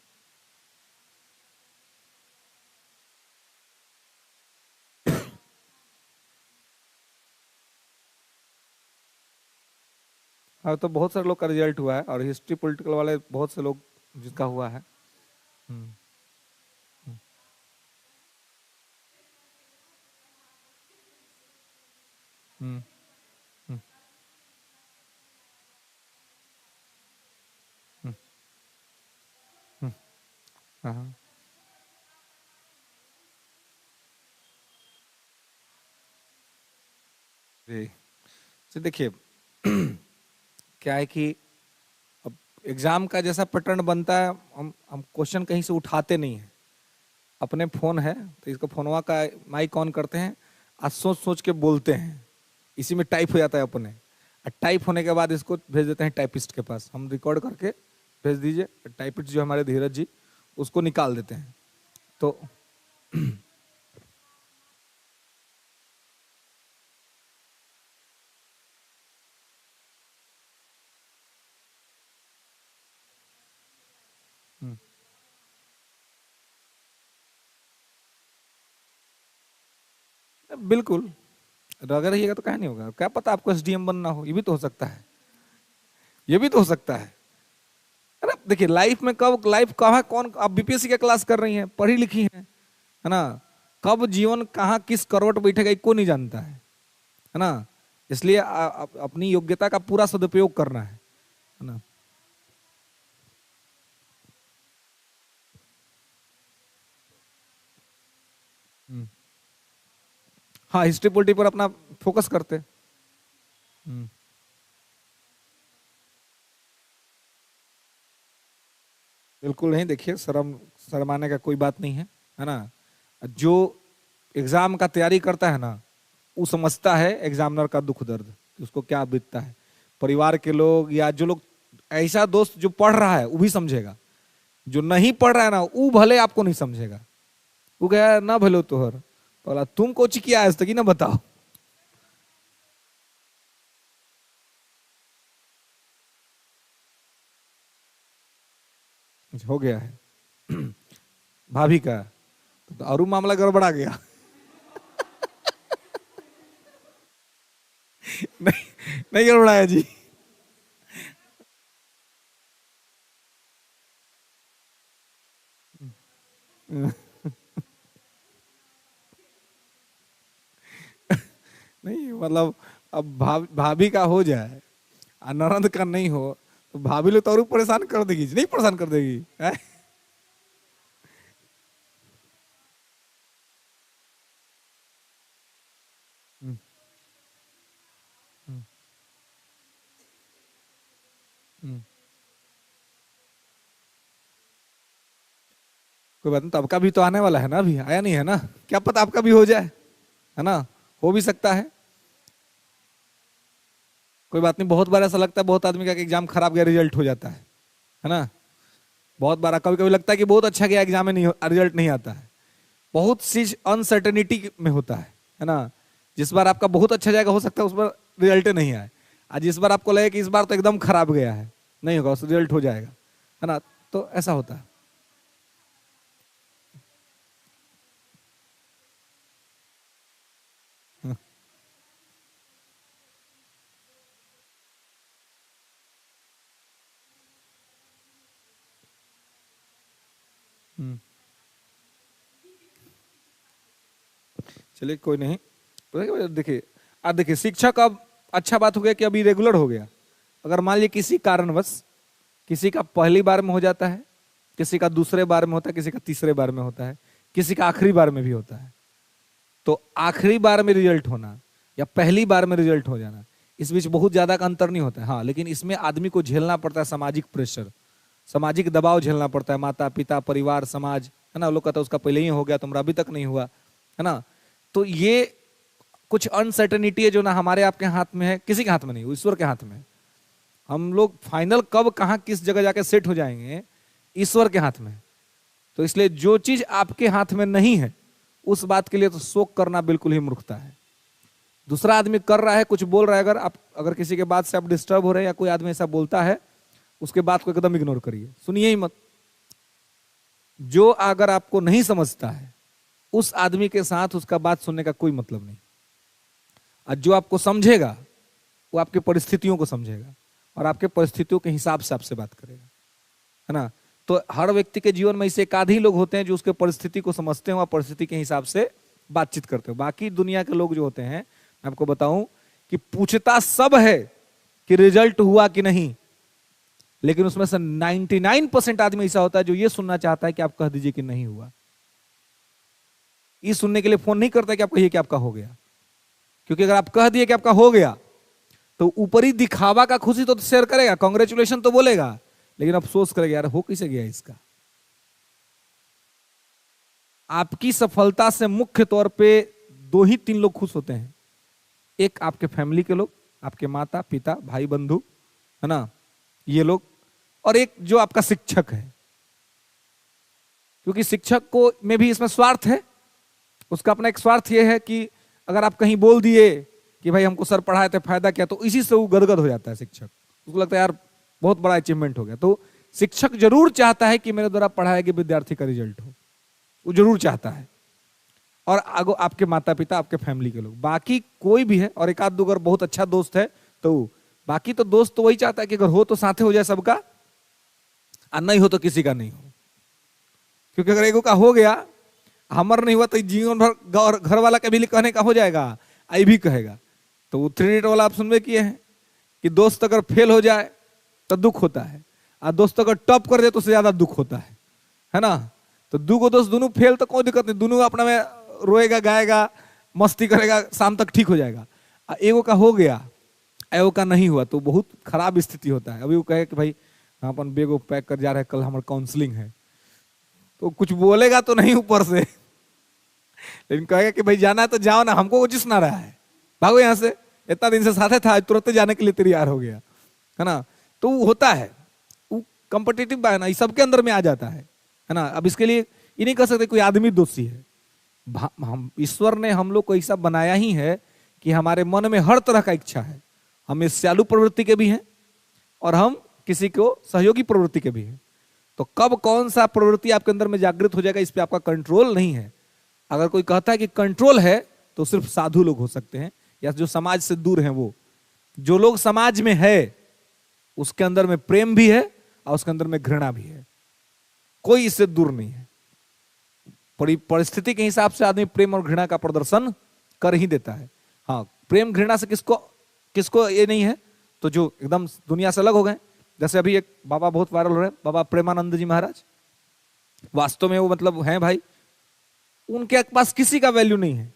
अब तो बहुत सारे लोग का रिजल्ट हुआ है और हिस्ट्री पॉलिटिकल वाले बहुत से लोग जिसका हुआ है। हम्म। हम्म। हम्म। हम्म। हम्म। हाँ हाँ। जी। तो देखिए क्या है कि अब एग्जाम का जैसा पैटर्न बनता है, हम क्वेश्चन कहीं से उठाते नहीं है। अपने फोन है तो इसको फोनवा का माइक ऑन करते हैं और सोच सोच के बोलते हैं, इसी में टाइप हो जाता है अपने। और टाइप होने के बाद इसको भेज देते हैं टाइपिस्ट के पास, हम रिकॉर्ड करके भेज दीजिए। टाइपिस्ट जो हमारे धीरज जी उसको निकाल देते हैं। तो हम्म, बिल्कुल। अगर रहिएगा तो क्या नहीं होगा, क्या पता आपको एसडीएम बनना हो, ये भी तो हो सकता है। ये भी तो हो सकता है। अरे देखिए लाइफ में कब लाइफ कहाँ है, कौन आप बीपीएससी का क्लास कर रही हैं, पढ़ी लिखी हैं, है ना? कब जीवन कहाँ किस करवट बैठेगा को नहीं जानता है ना? इसलिए अपनी योग्यता का पूरा सदुपयोग करना है ना? हम्म। हाँ, हिस्ट्री पॉलिटी पर अपना फोकस करते। हम्म। बिल्कुल नहीं, देखिए शर्माने का कोई बात नहीं है ना? जो एग्जाम का तैयारी करता है ना, वो समझता है एग्जामिनर का दुख दर्द कि उसको क्या बीतता है। परिवार के लोग या जो लोग, ऐसा दोस्त जो पढ़ रहा है वो भी समझेगा, जो नहीं पढ़ रहा है ना वो भले आपको नहीं समझेगा। वो कहे ना भलो तोहर, बोला तुम कोची किया आज तक ही ना बताओ। हो गया है भाभी का, तो और मामला गड़बड़ा गया। नहीं, नहीं गड़बड़ाया जी। नहीं मतलब, अब भाभी का हो जाए और ननद का नहीं हो तो भाभी लोग तो और परेशान कर देगी, नहीं परेशान कर देगी है? हम्म। हम्म। हम्म। कोई बात नहीं, तो आपका भी तो आने वाला है ना, अभी आया नहीं है ना? क्या पता आपका भी हो जाए, है ना? हो भी सकता है। कोई बात नहीं, बहुत बार ऐसा लगता है बहुत आदमी का कि एग्जाम खराब गया रिजल्ट हो जाता है ना? बहुत बार कभी कभी लगता है कि बहुत अच्छा गया एग्जाम में नहीं, रिजल्ट नहीं आता है। बहुत चीज अनसर्टेनिटी में होता है ना? जिस बार आपका बहुत अच्छा जाएगा हो सकता है उस बार रिजल्ट नहीं आए। आज जिस बार आपको लगे कि इस बार तो एकदम खराब गया है, नहीं होगा, उस रिजल्ट हो जाएगा, है ना? तो ऐसा होता है। हम्म। हम्म। चलिए कोई नहीं। देखिए, अब देखिए शिक्षक अब अच्छा बात हो गया कि अभी रेगुलर हो गया। अगर मान लीजिए किसी कारणवश किसी का पहली बार में हो जाता है, किसी का दूसरे बार में होता है, किसी का तीसरे बार में होता है, किसी का आखिरी बार में भी होता है। तो आखिरी बार में रिजल्ट होना या पहली बार में रिजल्ट हो जाना, इस बीच बहुत ज्यादा का अंतर नहीं होता है। हाँ, लेकिन इसमें आदमी को झेलना पड़ता है सामाजिक प्रेशर, सामाजिक दबाव झेलना पड़ता है, माता पिता परिवार समाज, है ना। लोग कहते हैं उसका पहले ही हो गया, तुम्हारा अभी तक नहीं हुआ, है ना। तो ये कुछ अनसर्टेनिटी है जो ना हमारे आपके हाथ में है, किसी के हाथ में नहीं, ईश्वर के हाथ में है। हम लोग फाइनल कब कहाँ किस जगह जाके सेट हो जाएंगे, ईश्वर के हाथ में है। तो इसलिए जो चीज आपके हाथ में नहीं है उस बात के लिए तो शोक करना बिल्कुल ही मूर्खता है। दूसरा आदमी कर रहा है, कुछ बोल रहा है, अगर किसी के बात से आप डिस्टर्ब हो रहे हैं या कोई आदमी ऐसा बोलता है, उसके बात को एकदम इग्नोर करिए, सुनिए ही मत। जो अगर आपको नहीं समझता है उस आदमी के साथ उसका बात सुनने का कोई मतलब नहीं। और जो आपको समझेगा वो आपकी परिस्थितियों को समझेगा और आपके परिस्थितियों के हिसाब से आपसे बात करेगा, है ना। तो हर व्यक्ति के जीवन में ऐसे एक आध ही लोग होते हैं जो उसके परिस्थिति को समझते हैं और परिस्थिति के हिसाब से बातचीत करते हैं। बाकी दुनिया के लोग जो होते हैं, मैं आपको बताऊं कि पूछता सब है कि रिजल्ट हुआ कि नहीं, लेकिन उसमें से 99% आदमी ऐसा होता है जो ये सुनना चाहता है कि आप कह दीजिए कि नहीं हुआ। ये सुनने के लिए फोन नहीं करता कि आप कहिए कि आपका हो गया, क्योंकि अगर आप कह दिए कि आपका हो गया तो ऊपरी दिखावा का खुशी तो शेयर करेगा, कांग्रेचुलेशन तो बोलेगा, लेकिन अफसोस करेगा यार हो कैसे गया इसका। आपकी सफलता से मुख्य तौर पे 2 ही 3 लोग खुश होते हैं, एक आपके फैमिली के लोग, आपके माता पिता भाई बंधु, है ना, ये लोग, और एक जो आपका शिक्षक है। क्योंकि शिक्षक को में भी इसमें स्वार्थ है, उसका अपना एक स्वार्थ ये है कि अगर आप कहीं बोल दिए कि भाई हमको सर पढ़ाए थे फायदा क्या, तो इसी से वो गदगद हो जाता है शिक्षक, उसको लगता है यार बहुत बड़ा अचीवमेंट हो गया। तो शिक्षक जरूर चाहता है कि मेरे द्वारा पढ़ाए गए विद्यार्थी का रिजल्ट हो, वो जरूर चाहता है। और आगो आपके माता पिता, आपके फैमिली के लोग, बाकी कोई भी है, और एक आध दो अगर बहुत अच्छा दोस्त है तो बाकी तो दोस्त तो वही चाहता है कि अगर हो तो साथे हो जाए सबका, और नहीं हो तो किसी का नहीं हो। क्योंकि अगर एगो का हो गया, हमर नहीं हुआ तो जीवन भर घर वाला के भी कहने का हो जाएगा, आई भी कहेगा। तो वो 3 वाला आप सुनवे किए हैं कि दोस्त अगर फेल हो जाए तो दुख होता है, और दोस्त अगर टॉप कर दे तो उससे ज्यादा दुख होता है ना। तो 2 गो दोस्त दोनों फेल तो कोई दिक्कत नहीं, दोनों अपना में रोएगा गाएगा मस्ती करेगा, शाम तक ठीक हो जाएगा। एगो का हो गया, एगो का नहीं हुआ तो बहुत खराब स्थिति होता है। अभी वो कहे कि भाई हम अपन बैग पैक कर जा रहे हैं, कल हमारा काउंसलिंग है, तो कुछ बोलेगा तो नहीं ऊपर से, लेकिन कहेगा कि भाई जाना है तो जाओ ना, हमको जिस ना रहा है, भागो यहाँ से, इतना दिन से साथे था तुरंत जाने के लिए तैयार हो गया, है ना। तो वो होता है, वो कॉम्पिटिटिव है ना, ये सबके अंदर में आ जाता है ना। अब इसके लिए ये नहीं कह सकते कोई आदमी दोषी है, हम ईश्वर ने हम लोग को ऐसा बनाया ही है कि हमारे मन में हर तरह का इच्छा है। हम ईर्ष्यालु प्रवृत्ति के भी हैं और हम किसी को सहयोगी प्रवृत्ति के भी हैं। तो कब कौन सा प्रवृत्ति आपके अंदर में जागृत हो जाएगा इस पे आपका कंट्रोल नहीं है। अगर कोई कहता है कि कंट्रोल है तो सिर्फ साधु लोग हो सकते हैं या जो समाज से दूर हैं। वो जो लोग समाज में है उसके अंदर में प्रेम भी है और उसके अंदर में घृणा भी है, कोई इससे दूर नहीं है। परिस्थिति के हिसाब से आदमी प्रेम और घृणा का प्रदर्शन कर ही देता है। हाँ, प्रेम घृणा से किसको किसको ये नहीं है, तो जो एकदम दुनिया से अलग हो गए, जैसे अभी एक बाबा बहुत वायरल हो रहे हैं, बाबा प्रेमानंद जी महाराज। वास्तव में वो मतलब हैं भाई, उनके पास किसी का वैल्यू नहीं है।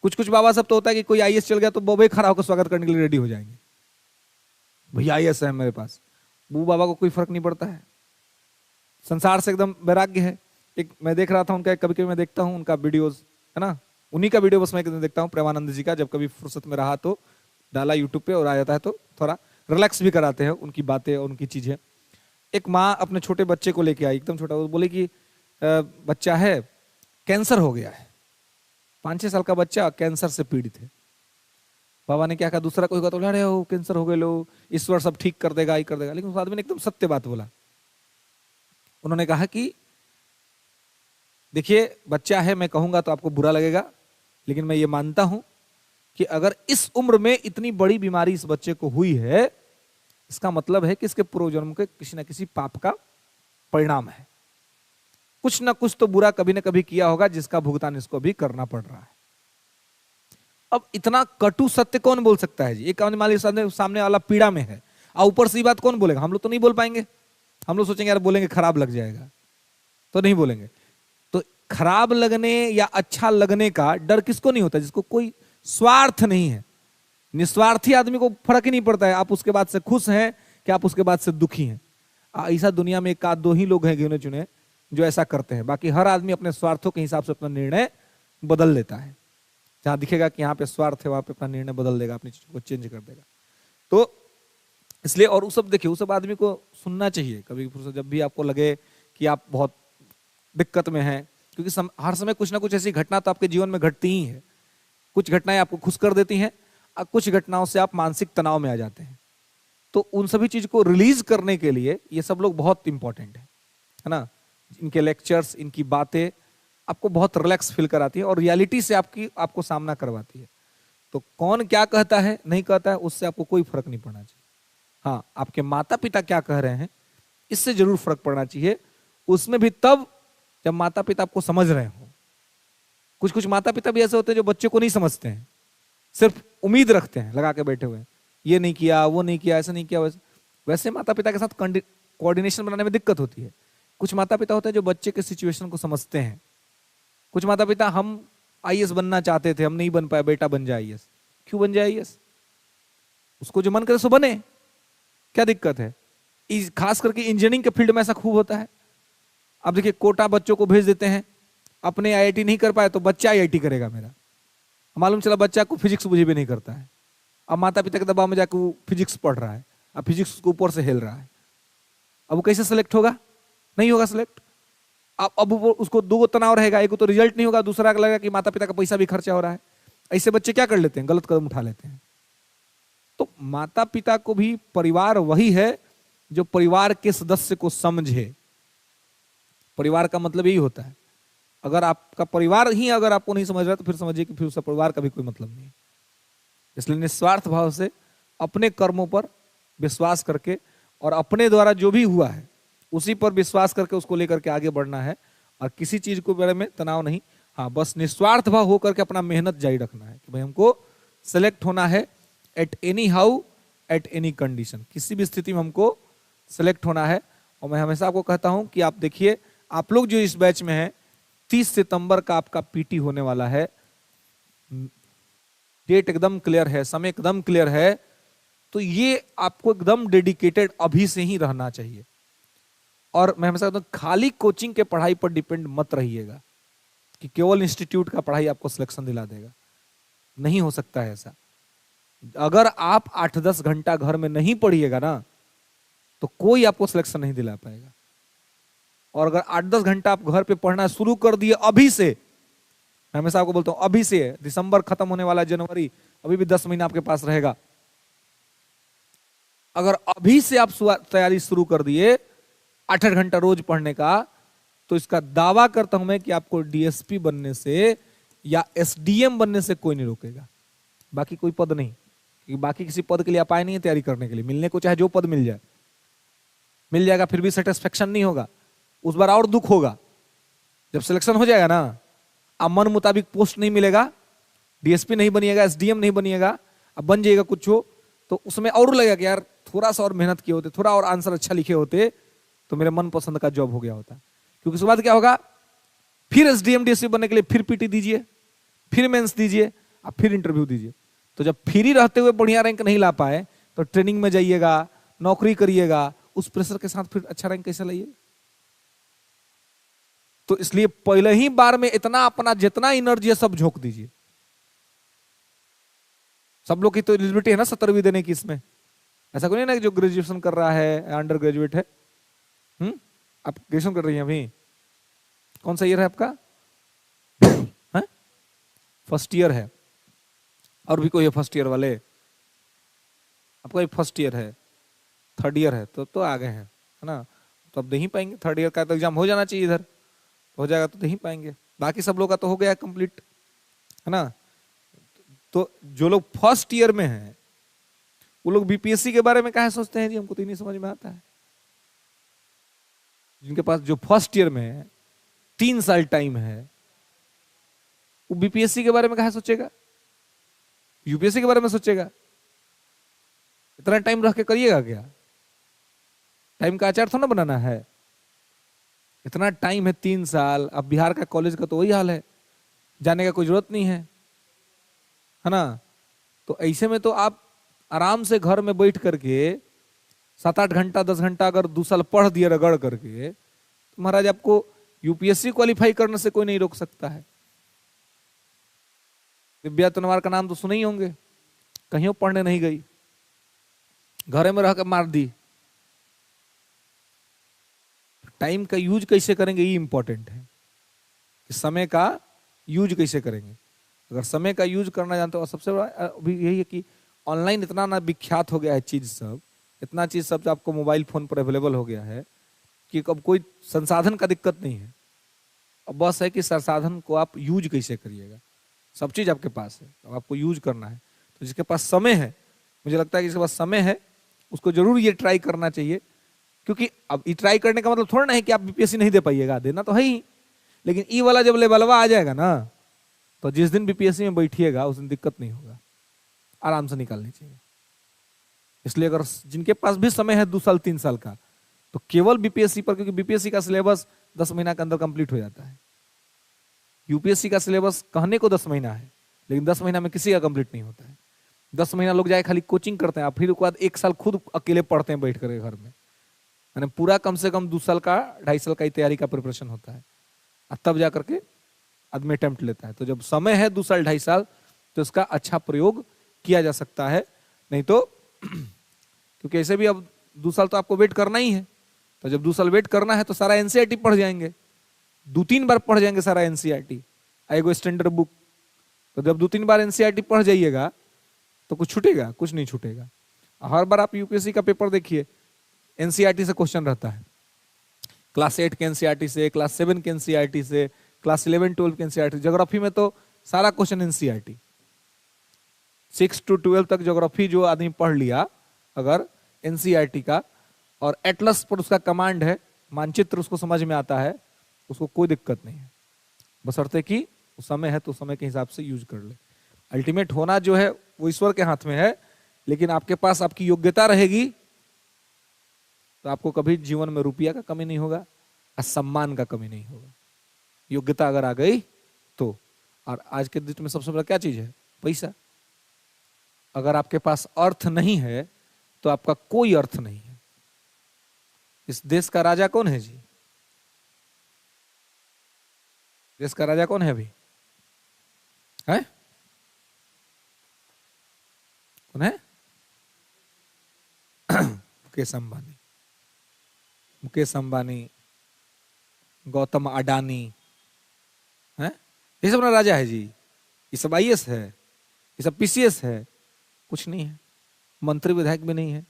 कुछ कुछ बाबा सब तो होता है कि कोई आईएएस चल गया तो बाबा खड़ा होकर स्वागत करने के लिए रेडी हो जाएंगे, भैया आईएएस है मेरे पास। वो बाबा को कोई फर्क नहीं पड़ता है, संसार से एकदम वैराग्य है। एक मैं देख रहा था उनका, कभी कभी मैं देखता हूँ उनका वीडियोस, है ना, उन्हीं का वीडियो बस मैं देखता हूँ प्रेमानंद जी का, जब कभी फुर्सत में रहा तो डाला यूट्यूब पे और आ जाता है, तो थोड़ा रिलैक्स भी कराते हैं उनकी बातें और उनकी चीजें। एक माँ अपने छोटे बच्चे को लेके आई, एकदम छोटा, वो बोले कि बच्चा है कैंसर हो गया है, 5-6 साल का बच्चा कैंसर से पीड़ित है। बाबा ने क्या कहा, दूसरा कोई होगा तो अरे हो कैंसर हो गए लो, ईश्वर सब ठीक कर देगा, ही कर देगा। लेकिन उस आदमी ने एकदम सत्य बात बोला। उन्होंने कहा कि देखिए बच्चा है, मैं कहूंगा तो आपको बुरा लगेगा, लेकिन मैं ये मानता हूं कि अगर इस उम्र में इतनी बड़ी बीमारी इस बच्चे को हुई है, इसका मतलब है कि इसके पूर्व जन्म के किसी न किसी पाप का परिणाम है। कुछ ना कुछ तो बुरा कभी ना कभी किया होगा जिसका भुगतान इसको भी करना पड़ रहा है। अब इतना कटु सत्य कौन बोल सकता है जी? एक मान लीजिए सामने वाला पीड़ा में है और ऊपर से बात कौन बोलेगा? हम लोग तो नहीं बोल पाएंगे। हम लोग सोचेंगे यार बोलेंगे खराब लग जाएगा, तो नहीं बोलेंगे। तो खराब लगने या अच्छा लगने का डर किसको नहीं होता? जिसको कोई स्वार्थ नहीं है, निस्वार्थी आदमी को फर्क ही नहीं पड़ता है आप उसके बाद से खुश हैं कि आप उसके बाद से दुखी हैं। ऐसा दुनिया में एक आध दो ही लोग हैं गिने चुने जो ऐसा करते हैं, बाकी हर आदमी अपने स्वार्थों के हिसाब से अपना निर्णय बदल लेता है। जहां दिखेगा कि यहाँ पे स्वार्थ है वहां पे अपना निर्णय बदल देगा, अपनी चीजों को चेंज कर देगा। तो इसलिए, और उस सब देखिए, उस सब आदमी को सुनना चाहिए कभी जब भी आपको लगे कि आप बहुत दिक्कत में हैं, क्योंकि हर समय कुछ ना कुछ ऐसी घटना तो आपके जीवन में घटती ही है। कुछ घटनाएं आपको खुश कर देती हैं और कुछ घटनाओं से आप मानसिक तनाव में आ जाते हैं। तो उन सभी चीज को रिलीज करने के लिए ये सब लोग बहुत इंपॉर्टेंट है ना। इनके लेक्चर्स, इनकी बातें आपको बहुत रिलैक्स फील कराती है और रियलिटी से आपको सामना करवाती है। तो कौन क्या कहता है नहीं कहता है उससे आपको कोई फर्क नहीं पड़ना चाहिए। हाँ, आपके माता पिता क्या कह रहे हैं इससे जरूर फर्क पड़ना चाहिए, उसमें भी तब जब माता पिता आपको समझ रहे हो। कुछ कुछ माता पिता भी ऐसे होते हैं जो बच्चे को नहीं समझते हैं, सिर्फ उम्मीद रखते हैं लगा के बैठे हुए हैं, ये नहीं किया, वो नहीं किया, ऐसा नहीं किया। वैसे माता पिता के साथ कोऑर्डिनेशन बनाने में दिक्कत होती है। कुछ माता पिता होते हैं जो बच्चे के सिचुएशन को समझते हैं। कुछ माता पिता, हम आईएएस बनना चाहते थे, हम नहीं बन पाए, बेटा बन जाए आईएएस। क्यों बन जाए आईएएस? उसको जो मन करे सो बने, क्या दिक्कत है? खास करके इंजीनियरिंग के फील्ड में ऐसा खूब होता है। अब देखिए, कोटा बच्चों को भेज देते हैं, अपने आईआईटी नहीं कर पाए तो बच्चा आईआईटी करेगा मेरा। मालूम चला बच्चा को फिजिक्स मुझे भी नहीं करता है, अब माता पिता के दबाव में जाकर वो फिजिक्स पढ़ रहा है, अब फिजिक्स उसको ऊपर से हिल रहा है। अब वो कैसे सेलेक्ट होगा? नहीं होगा सेलेक्ट। अब उसको दो तनाव रहेगा, एक तो रिजल्ट नहीं होगा, दूसरा लगेगा कि माता पिता का पैसा भी खर्चा हो रहा है। ऐसे बच्चे क्या कर लेते हैं? गलत कदम उठा लेते हैं। तो माता पिता को भी परिवार वही है जो परिवार के सदस्य को समझे। परिवार का मतलब यही होता है। अगर आपका परिवार ही अगर आपको नहीं समझ रहा तो फिर समझिए कि फिर उस परिवार का भी कोई मतलब नहीं है। इसलिए निस्वार्थ भाव से अपने कर्मों पर विश्वास करके और अपने द्वारा जो भी हुआ है उसी पर विश्वास करके उसको लेकर के आगे बढ़ना है और किसी चीज के बारे में तनाव नहीं। हाँ, बस निस्वार्थ भाव होकर के अपना मेहनत जारी रखना है कि भाई हमको सेलेक्ट होना है at any how, at any condition. किसी भी स्थिति में हमको सेलेक्ट होना है। और मैं हमेशा आपको कहता हूं कि आप देखिए, आप लोग जो इस बैच में हैं, 30 सितंबर का आपका पीटी होने वाला है। डेट एकदम क्लियर है, समय एकदम क्लियर है। तो ये आपको एकदम डेडिकेटेड अभी से ही रहना चाहिए। और मैं हमेशा कहता हूं, खाली कोचिंग के पढ़ाई पर डिपेंड मत रहिएगा कि केवल इंस्टीट्यूट का पढ़ाई आपको सिलेक्शन दिला देगा। नहीं हो सकता है ऐसा। अगर आप 8-10 घंटा घर में नहीं पढ़िएगा ना तो कोई आपको सिलेक्शन नहीं दिला पाएगा। और अगर 8-10 घंटा आप घर पे पढ़ना शुरू कर दिए अभी से, मैं हमेशा आपको बोलता हूं अभी से, दिसंबर खत्म होने वाला, जनवरी, अभी भी 10 महीना आपके पास रहेगा। अगर अभी से आप तैयारी शुरू कर दिए 8-8 घंटा रोज पढ़ने का, तो इसका दावा करता हूं मैं कि आपको डीएसपी बनने से या एसडीएम बनने से कोई नहीं रोकेगा। बाकी कोई पद नहीं, क्योंकि बाकी किसी पद के लिए आप आए नहीं है तैयारी करने के लिए। मिलने को चाहे जो पद मिल जाए, मिल जाएगा, फिर भी सेटिस्फेक्शन नहीं होगा, उस बार और दुख होगा। जब सिलेक्शन हो जाएगा ना, अब मन मुताबिक पोस्ट नहीं मिलेगा, डीएसपी नहीं बनिएगा, एसडीएम नहीं बनिएगा, अब बन जाएगा कुछ हो, तो उसमें और लगेगा कि यार थोड़ा सा और मेहनत किए होते, थोड़ा और आंसर अच्छा लिखे होते तो मेरे मन पसंद का जॉब हो गया होता। क्योंकि उसके बाद क्या होगा, फिर एसडीएम डीएसपी बनने के लिए फिर पीटी दीजिए, फिर मेंस दीजिए, अब फिर इंटरव्यू दीजिए। तो जब फ्री रहते हुए बढ़िया रैंक नहीं ला पाए तो ट्रेनिंग में जाइएगा, नौकरी करिएगा, उस प्रेशर के साथ फिर अच्छा रैंक कैसे लाइए? तो इसलिए पहले ही बार में इतना अपना जितना एनर्जी है सब झोंक दीजिए। सब लोग की तो एलिजिबिलिटी है ना 70वीं देने की इसमें। ऐसा कोई नहीं ना जो ग्रेजुएशन कर रहा है, अंडर ग्रेजुएट है। आप ग्रेजुएशन कर रही हैं अभी? कौन सा ईयर है आपका? फर्स्ट ईयर है। और भी कोई है फर्स्ट ईयर वाले? आपका फर्स्ट ईयर है, थर्ड ईयर है, तो आ गए हैं, है ना? तो अब दे ही पाएंगे। थर्ड ईयर का तो एग्जाम हो जाना चाहिए, इधर हो जाएगा तो दे ही पाएंगे। बाकी सब लोग का तो हो गया कंप्लीट, है ना? तो जो लोग फर्स्ट ईयर में हैं वो लोग बीपीएससी के बारे में काहे सोचते हैं जी? हमको तो नहीं समझ में आता है। जिनके पास जो फर्स्ट ईयर में है, 3 साल टाइम है, वो बीपीएससी के बारे में काहे सोचेगा? यूपीएससी के बारे में सोचेगा? इतना टाइम रह के करिएगा क्या? टाइम का आचार थोड़ा ना बनाना है। इतना टाइम है 3 साल। अब बिहार का कॉलेज का तो वही हाल है, जाने का कोई जरूरत नहीं है ना? तो ऐसे में तो आप आराम से घर में बैठ करके 7-8 घंटा 10 घंटा अगर 2 साल पढ़ दिए रगड़ करके, तो महाराज आपको यूपीएससी क्वालिफाई करने से कोई नहीं रोक सकता है। दिव्या तनवार का नाम तो सुने ही होंगे, कहीं पढ़ने नहीं गई, घर में रहकर मार दी। टाइम का यूज कैसे करेंगे ये इंपॉर्टेंट है, कि समय का यूज कैसे करेंगे। अगर समय का यूज करना जानते हो, सबसे बड़ा अभी यही है कि ऑनलाइन इतना ना विख्यात हो गया है चीज सब, इतना चीज सब आपको मोबाइल फोन पर अवेलेबल हो गया है कि अब कोई संसाधन का दिक्कत नहीं है। अब बस है कि संसाधन को आप यूज कैसे करिएगा। सब चीज आपके पास है, अब आपको यूज करना है। तो जिसके पास समय है, मुझे लगता है कि जिसके पास समय है उसको जरूर ये ट्राई करना चाहिए। क्योंकि अब ये ट्राई करने का मतलब थोड़ा ना है कि आप बीपीएससी नहीं दे पाइएगा, देना तो है ही, लेकिन ई वाला जब लेवलवा आ जाएगा ना, तो जिस दिन बीपीएससी में बैठिएगा उस दिन दिक्कत नहीं होगा, आराम से निकालनी चाहिए। इसलिए अगर जिनके पास भी समय है 2 साल 3 साल का, तो केवल बीपीएससी पर, क्योंकि बीपीएससी का सिलेबस 10 महीना के अंदर कंप्लीट हो जाता है। यूपीएससी का सिलेबस कहने को 10 महीना है, लेकिन 10 महीना में किसी का कंप्लीट नहीं होता है। 10 महीना लोग जाए खाली कोचिंग करते हैं, फिर उसके बाद 1 साल खुद अकेले पढ़ते हैं बैठ कर घर में। यानी पूरा कम से कम 2 साल का 2.5 साल का ही तैयारी का प्रिपरेशन होता है, और तब जा करके आदमी अटेम्प्ट लेता है। तो जब समय है 2 साल 2.5 साल, तो इसका अच्छा प्रयोग किया जा सकता है। नहीं तो क्योंकि ऐसे भी अब 2 साल तो आपको वेट करना ही है, तो जब 2 साल वेट करना है तो सारा एनसीईआरटी पढ़ जाएंगे, 2-3 बार पढ़ जाएंगे सारा एनसीईआरटी, एगो स्टैंडर्ड बुक। तो जब 2-3 बार एनसीईआरटी पढ़ जाइएगा तो कुछ छूटेगा? कुछ नहीं छूटेगा। हर बार आप यूपीएससी का पेपर देखिए, एनसीईआरटी से क्वेश्चन रहता है, क्लास 8 के एनसीईआरटी से, क्लास 7 के एनसीईआरटी से, क्लास 11-12 के एनसीईआरटी। ज्योग्राफी में तो सारा क्वेश्चन एनसीईआरटी, 6 to 12 तक ज्योग्राफी जो आदमी पढ़ लिया अगर एनसीईआरटी का, और एटलस पर उसका कमांड है, मानचित्र उसको समझ में आता है, उसको कोई दिक्कत नहीं है, बशर्ते कि समय है तो समय के हिसाब से यूज कर ले। अल्टीमेट होना जो है वो ईश्वर के हाथ में है, लेकिन आपके पास आपकी योग्यता रहेगी तो आपको कभी जीवन में रुपया का कमी नहीं होगा और सम्मान का कमी नहीं होगा। योग्यता अगर आ गई तो, और आज के दिन में सबसे बड़ा क्या चीज है? पैसा। अगर आपके पास अर्थ नहीं है तो आपका कोई अर्थ नहीं है। इस देश का राजा कौन है जी? देश का राजा कौन है अभी? है कौन है? मुकेश अंबानी। मुकेश अंबानी, गौतम अडानी, है ये सब ना राजा है जी। ये सब आईएएस है, ये सब पीसीएस है, कुछ नहीं है, मंत्री विधायक भी नहीं है,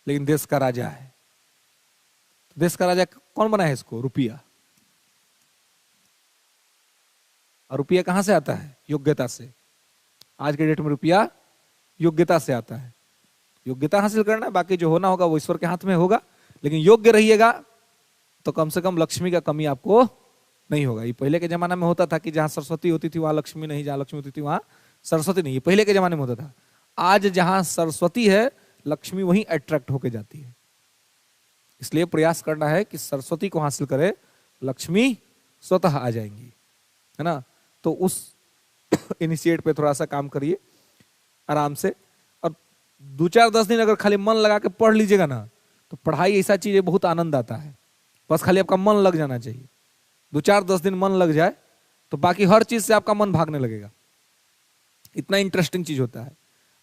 लेकिन देश का राजा है। देश का राजा कौन बना है इसको? रुपया। और रुपया कहां से आता है? योग्यता से। आज के डेट में रुपया योग्यता से आता है। योग्यता हासिल करना है, बाकी जो होना होगा वो ईश्वर के हाथ में होगा, लेकिन योग्य रहिएगा तो कम से कम लक्ष्मी का कमी आपको नहीं होगा। ये पहले के जमाना में होता था कि जहां सरस्वती होती थी वहां लक्ष्मी नहीं, जहां लक्ष्मी होती थी वहां सरस्वती नहीं। ये पहले के जमाने में होता था। आज जहां सरस्वती है लक्ष्मी वहीं अट्रैक्ट होके जाती है। इसलिए प्रयास करना है कि सरस्वती को हासिल करे, लक्ष्मी स्वतः आ जाएंगी, है ना। तो उस इनिशिएट पे थोड़ा सा काम करिए आराम से, और 2-4-10 दिन अगर खाली मन लगा के पढ़ लीजिएगा ना, तो पढ़ाई ऐसा चीज है, बहुत आनंद आता है। बस खाली आपका मन लग जाना चाहिए। 2-4-10 दिन मन लग जाए तो बाकी हर चीज से आपका मन भागने लगेगा। इतना इंटरेस्टिंग चीज होता है।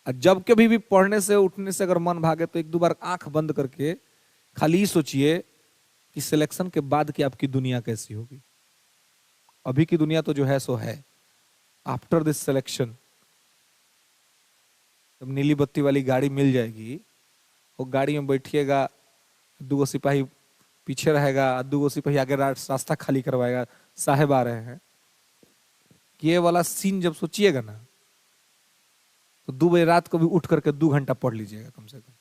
और जब कभी भी पढ़ने से उठने से अगर मन भागे तो 1-2 बार आंख बंद करके खाली सोचिए कि सिलेक्शन के बाद की आपकी दुनिया कैसी होगी। अभी की दुनिया तो जो है सो है। आफ्टर दिस सिलेक्शन जब नीली बत्ती वाली गाड़ी मिल जाएगी, वो गाड़ी में बैठिएगा, 2 सिपाही पीछे रहेगा, 2 सिपाही आगे रास्ता खाली करवाएगा, साहेब आ रहे हैं। ये वाला सीन जब सोचिएगा ना, तो 2 बजे रात को भी उठ करके 2 घंटा पढ़ लीजिएगा कम से कम।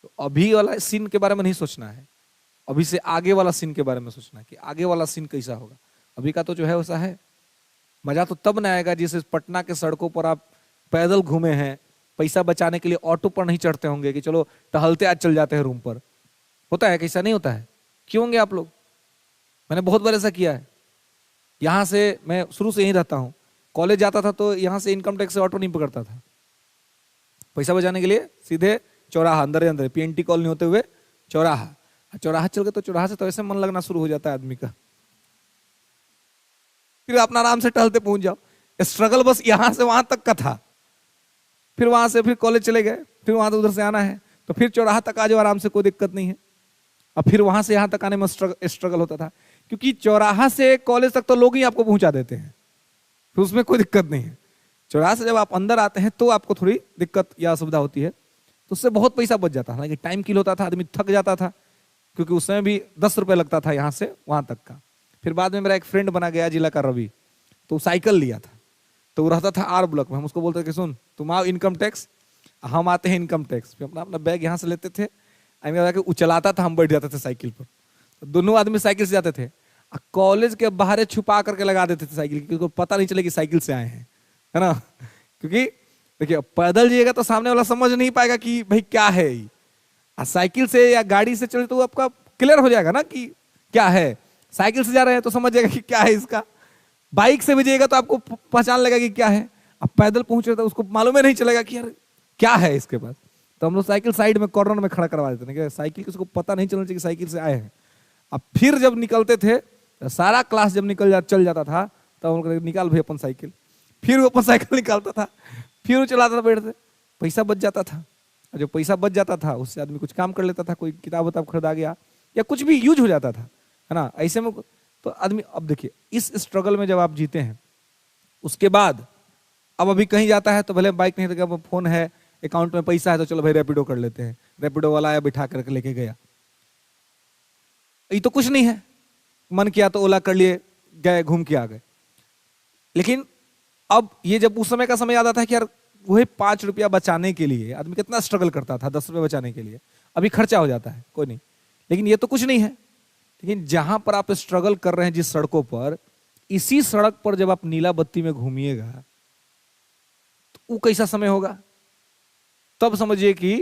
तो अभी वाला सीन के बारे में नहीं सोचना है, अभी से आगे वाला सीन के बारे में सोचना है कि आगे वाला सीन कैसा होगा। अभी का तो जो है वैसा है। मजा तो तब ना आएगा जैसे पटना के सड़कों पर आप पैदल घूमे हैं, पैसा बचाने के लिए ऑटो पर नहीं चढ़ते होंगे कि चलो टहलते आज चल जाते हैं रूम पर। होता है कैसा? नहीं होता है। क्यों होंगे आप लोग? मैंने बहुत बार ऐसा किया है। यहां से मैं शुरू से यहीं रहता हूं, कॉलेज जाता था तो यहाँ से इनकम टैक्स से ऑटो नहीं पकड़ता था, पैसा बचाने के लिए सीधे चौराहा, अंदर ही अंदर पीएनटी कॉलोनी होते हुए चौराहा, चौराहा चल गए तो चौराहा से तो ऐसे मन लगना शुरू हो जाता है आदमी का, फिर अपना आराम से टहलते पहुंच जाओ। स्ट्रगल बस यहां से वहां तक का था, फिर वहां से फिर कॉलेज चले गए, फिर वहां से उधर से आना है तो फिर चौराहा तक आ जाओ आराम से, कोई दिक्कत नहीं है। अब फिर वहां से यहां तक आने में स्ट्रगल होता था, क्योंकि चौराहा से कॉलेज तक तो लोग ही आपको पहुंचा देते हैं, फिर उसमें कोई दिक्कत नहीं है। चौराहा से जब आप अंदर आते हैं तो आपको थोड़ी दिक्कत या असुविधा होती है, तो उससे बहुत पैसा बच जाता था। हालांकि टाइम किल होता था, आदमी थक जाता था, क्योंकि उस समय भी 10 रुपए लगता था यहाँ से वहां तक का। फिर बाद में मेरा एक फ्रेंड बना गया जिला का रवि, तो साइकिल लिया था, तो वो रहता था आर ब्लॉक में। हम उसको बोलते थे कि सुन तुम आओ इनकम टैक्स, हम आते हैं इनकम टैक्स। फिर अपना अपना बैग यहाँ से लेते थे, वो चलाता था, हम बैठ जाते थे साइकिल पर, तो दोनों आदमी साइकिल से जाते थे। कॉलेज के बाहर छुपा करके लगा देते थे साइकिल, क्योंकि पता नहीं चले कि साइकिल से आए हैं, है ना। क्योंकि देखिए पैदल जाइएगा तो सामने वाला समझ नहीं पाएगा कि भाई क्या है, साइकिल से या गाड़ी से चले तो आपका क्लियर हो जाएगा ना कि क्या है। साइकिल से जा रहे हैं तो समझ जाएगा कि क्या है इसका, बाइक से भी जाइएगा तो आपको पहचान लगेगा कि क्या है। अब पैदल पहुंच रहे तो उसको मालूम ही नहीं चलेगा कि यार क्या है इसके पास। तो हम लोग साइकिल साइड में कॉर्नर में खड़ा करवा देते हैं, साइकिल किसी को पता नहीं चलना चाहिए कि साइकिल से आए हैं। अब फिर जब निकलते थे, सारा क्लास जब चल जाता था, तब हम लोग निकाल भाई अपन साइकिल, फिर वो अपन साइकिल निकालता था, फिर वो चलाता था, बैठते, पैसा बच जाता था। जो पैसा बच जाता था उससे आदमी कुछ काम कर लेता था, कोई किताब वताब खरीदा गया या कुछ भी यूज हो जाता था, है ना। ऐसे में तो आदमी, अब देखिए इस स्ट्रगल में जब आप जीते हैं, उसके बाद अब अभी कहीं जाता है तो भले बाइक नहीं तो फोन है, अकाउंट में पैसा है तो चलो भाई रैपिडो कर लेते हैं, रैपिडो वाला आया बिठा करके लेके गया, ये तो कुछ नहीं है, मन किया तो ओला कर लिए, गए घूम के आ गए। लेकिन अब ये जब उस समय का समय याद आता है कि यार वही 5 रुपया बचाने के लिए आदमी कितना स्ट्रगल करता था, 10 रुपये बचाने के लिए, अभी खर्चा हो जाता है कोई नहीं, लेकिन ये तो कुछ नहीं है। लेकिन जहां पर आप स्ट्रगल कर रहे हैं जिस सड़कों पर, इसी सड़क पर जब आप नीला बत्ती में घूमिएगा तो वो कैसा समय होगा, तब समझिए कि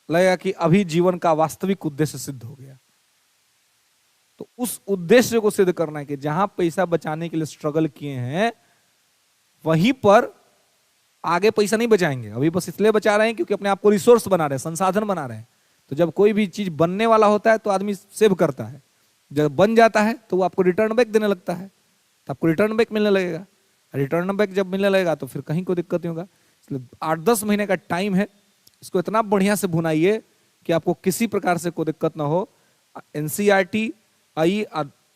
लगेगा कि अभी जीवन का वास्तविक उद्देश्य सिद्ध हो गया। तो उस उद्देश्य को सिद्ध करना है कि जहां पैसा बचाने के लिए स्ट्रगल किए हैं वहीं पर आगे पैसा नहीं बचाएंगे, अभी बस इसलिए बचा रहे हैं क्योंकि अपने आप को रिसोर्स बना रहे हैं, संसाधन बना रहे हैं। तो जब कोई भी चीज बनने वाला होता है तो आदमी सेव करता है, जब बन जाता है तो वो आपको रिटर्न बैक देने लगता है, तो आपको रिटर्न बैक मिलने लगेगा। रिटर्न बैक जब मिलने लगेगा तो फिर कहीं कोई दिक्कत नहीं होगा। इसलिए 8-10 महीने का टाइम है, इसको इतना बढ़िया से भुनाइए कि आपको किसी प्रकार से कोई दिक्कत ना हो। एनसीईआरटी आई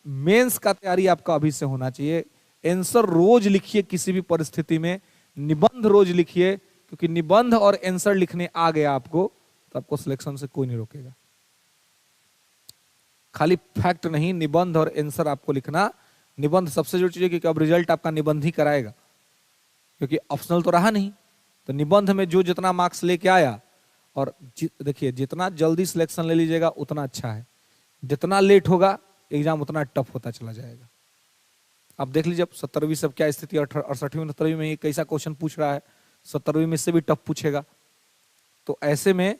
मेंस का तैयारी आपका अभी से होना चाहिए। आंसर रोज लिखिए, किसी भी परिस्थिति में निबंध रोज लिखिए, क्योंकि निबंध और आंसर लिखने आ गया आपको तो आपको सिलेक्शन से कोई नहीं रोकेगा। खाली फैक्ट नहीं, निबंध और आंसर आपको लिखना। निबंध सबसे जरूरी चीज है क्योंकि अब रिजल्ट आपका निबंध ही कराएगा, क्योंकि ऑप्शनल तो रहा नहीं। तो निबंध में जो जितना मार्क्स लेके आया, और देखिए जितना जल्दी सिलेक्शन ले लीजिएगा उतना अच्छा है, जितना लेट होगा एग्जाम उतना टफ होता चला जाएगा। आप देख लीजिए 17वीं सब क्या स्थिति, 68वीं 69वीं में ये कैसा क्वेश्चन पूछ रहा है, 17वीं में से भी टफ पूछेगा। तो ऐसे में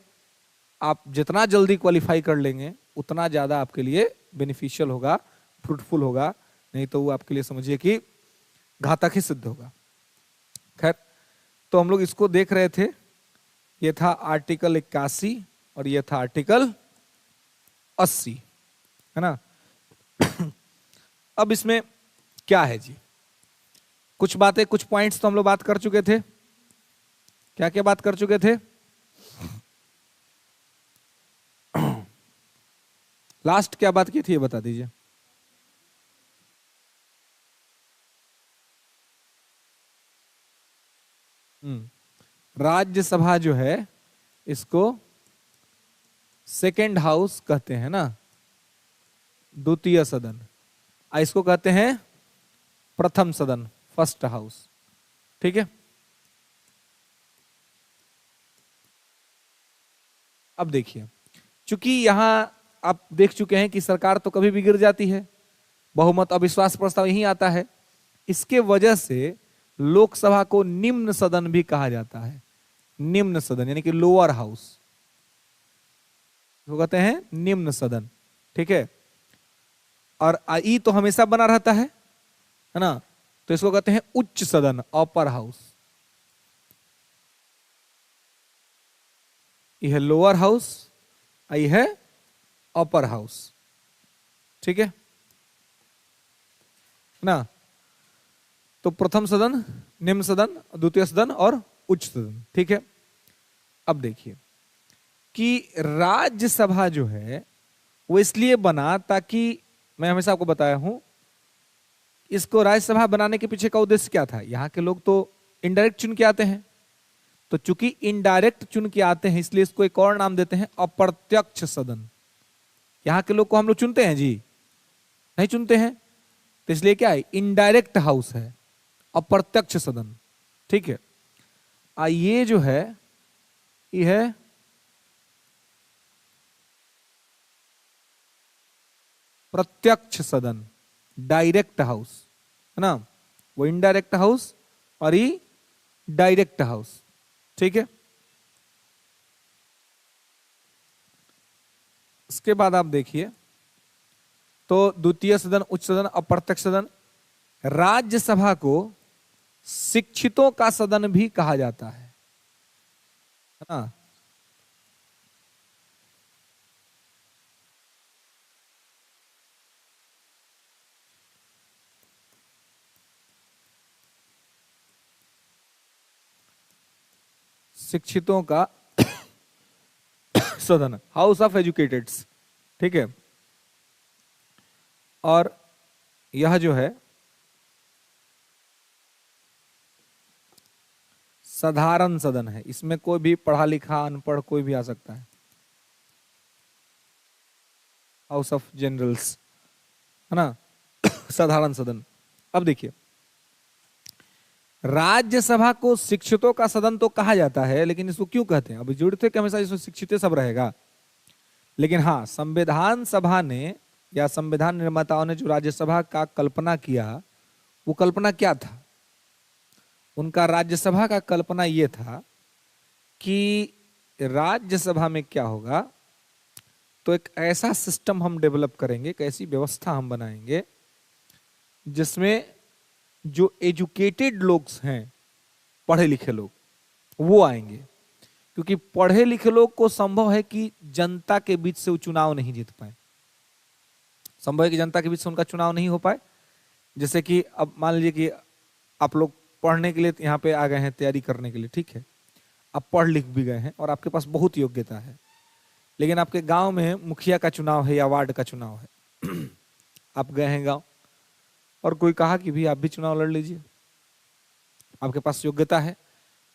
आप जितना जल्दी क्वालिफाई कर लेंगे उतना ज्यादा आपके लिए बेनिफिशियल होगा, फ्रूटफुल होगा, नहीं तो वो आपके लिए समझिए कि घातक ही सिद्ध होगा। खैर, तो हम लोग इसको देख रहे थे, ये था आर्टिकल 81 और ये था आर्टिकल 80, है ना। अब इसमें क्या है जी, कुछ बातें, कुछ पॉइंट्स तो हम लोग बात कर चुके थे। क्या क्या बात कर चुके थे? लास्ट क्या बात की थी ये बता दीजिए। राज्यसभा जो है इसको सेकेंड हाउस कहते हैं ना, द्वितीय सदन। इसको कहते हैं प्रथम सदन, फर्स्ट हाउस, ठीक है। अब देखिए, चूंकि यहां आप देख चुके हैं कि सरकार तो कभी भी गिर जाती है, बहुमत अविश्वास प्रस्ताव यही आता है, इसके वजह से लोकसभा को निम्न सदन भी कहा जाता है। निम्न सदन यानी कि लोअर हाउस तो कहते हैं निम्न सदन, ठीक है। और ई तो हमेशा बना रहता है ना, तो इसको कहते हैं उच्च सदन, अपर हाउस। यह लोअर हाउस, यह है अपर हाउस। ठीक है ना। तो प्रथम सदन, निम्न सदन, द्वितीय सदन और उच्च सदन। ठीक है। अब देखिए कि राज्यसभा जो है वो इसलिए बना ताकि, मैं हमेशा आपको बताया हूं, इसको राज्यसभा बनाने के पीछे का उद्देश्य क्या था। यहां के लोग तो इनडायरेक्ट चुन के आते हैं, तो चूंकि इनडायरेक्ट चुन के आते हैं इसलिए इसको एक और नाम देते हैं, अप्रत्यक्ष सदन। यहां के लोग को हम लोग चुनते हैं जी? नहीं चुनते हैं, तो इसलिए क्या है, इनडायरेक्ट हाउस है, अप्रत्यक्ष सदन। ठीक है। ये जो है ये है प्रत्यक्ष सदन, डायरेक्ट हाउस, है ना। वो इनडायरेक्ट हाउस और ये डायरेक्ट हाउस। ठीक है। इसके बाद आप देखिए, तो द्वितीय सदन, उच्च सदन, अप्रत्यक्ष सदन। राज्यसभा को शिक्षितों का सदन भी कहा जाता है ना। शिक्षितों का सदन, हाउस ऑफ एजुकेटेड्स। ठीक है। और यह जो है साधारण सदन है, इसमें कोई भी पढ़ा लिखा अनपढ़ कोई भी आ सकता है, हाउस ऑफ जनरल्स, है ना। साधारण सदन। अब देखिए, राज्यसभा को शिक्षितों का सदन तो कहा जाता है, लेकिन इसको क्यों कहते हैं, अभी जुड़ते कि हमेशा इसमें शिक्षित सब रहेगा। लेकिन हाँ, संविधान सभा ने या संविधान निर्माताओं ने जो राज्यसभा का कल्पना किया, वो कल्पना क्या था? उनका राज्यसभा का कल्पना ये था कि राज्यसभा में क्या होगा, तो एक ऐसा सिस्टम हम डेवलप करेंगे, एक ऐसी व्यवस्था हम बनाएंगे जिसमें जो एजुकेटेड लोग हैं, पढ़े लिखे लोग, वो आएंगे। क्योंकि पढ़े लिखे लोग को संभव है कि जनता के बीच से वो चुनाव नहीं जीत पाए, संभव है कि जनता के बीच से उनका चुनाव नहीं हो पाए। जैसे कि अब मान लीजिए कि आप लोग पढ़ने के लिए यहाँ पे आ गए हैं, तैयारी करने के लिए, ठीक है, आप पढ़ लिख भी गए हैं और आपके पास बहुत योग्यता है, लेकिन आपके गांव में मुखिया का चुनाव है या वार्ड का चुनाव है। आप गए हैं गांव और कोई कहा कि भी आप भी चुनाव लड़ लीजिए, आपके पास योग्यता है,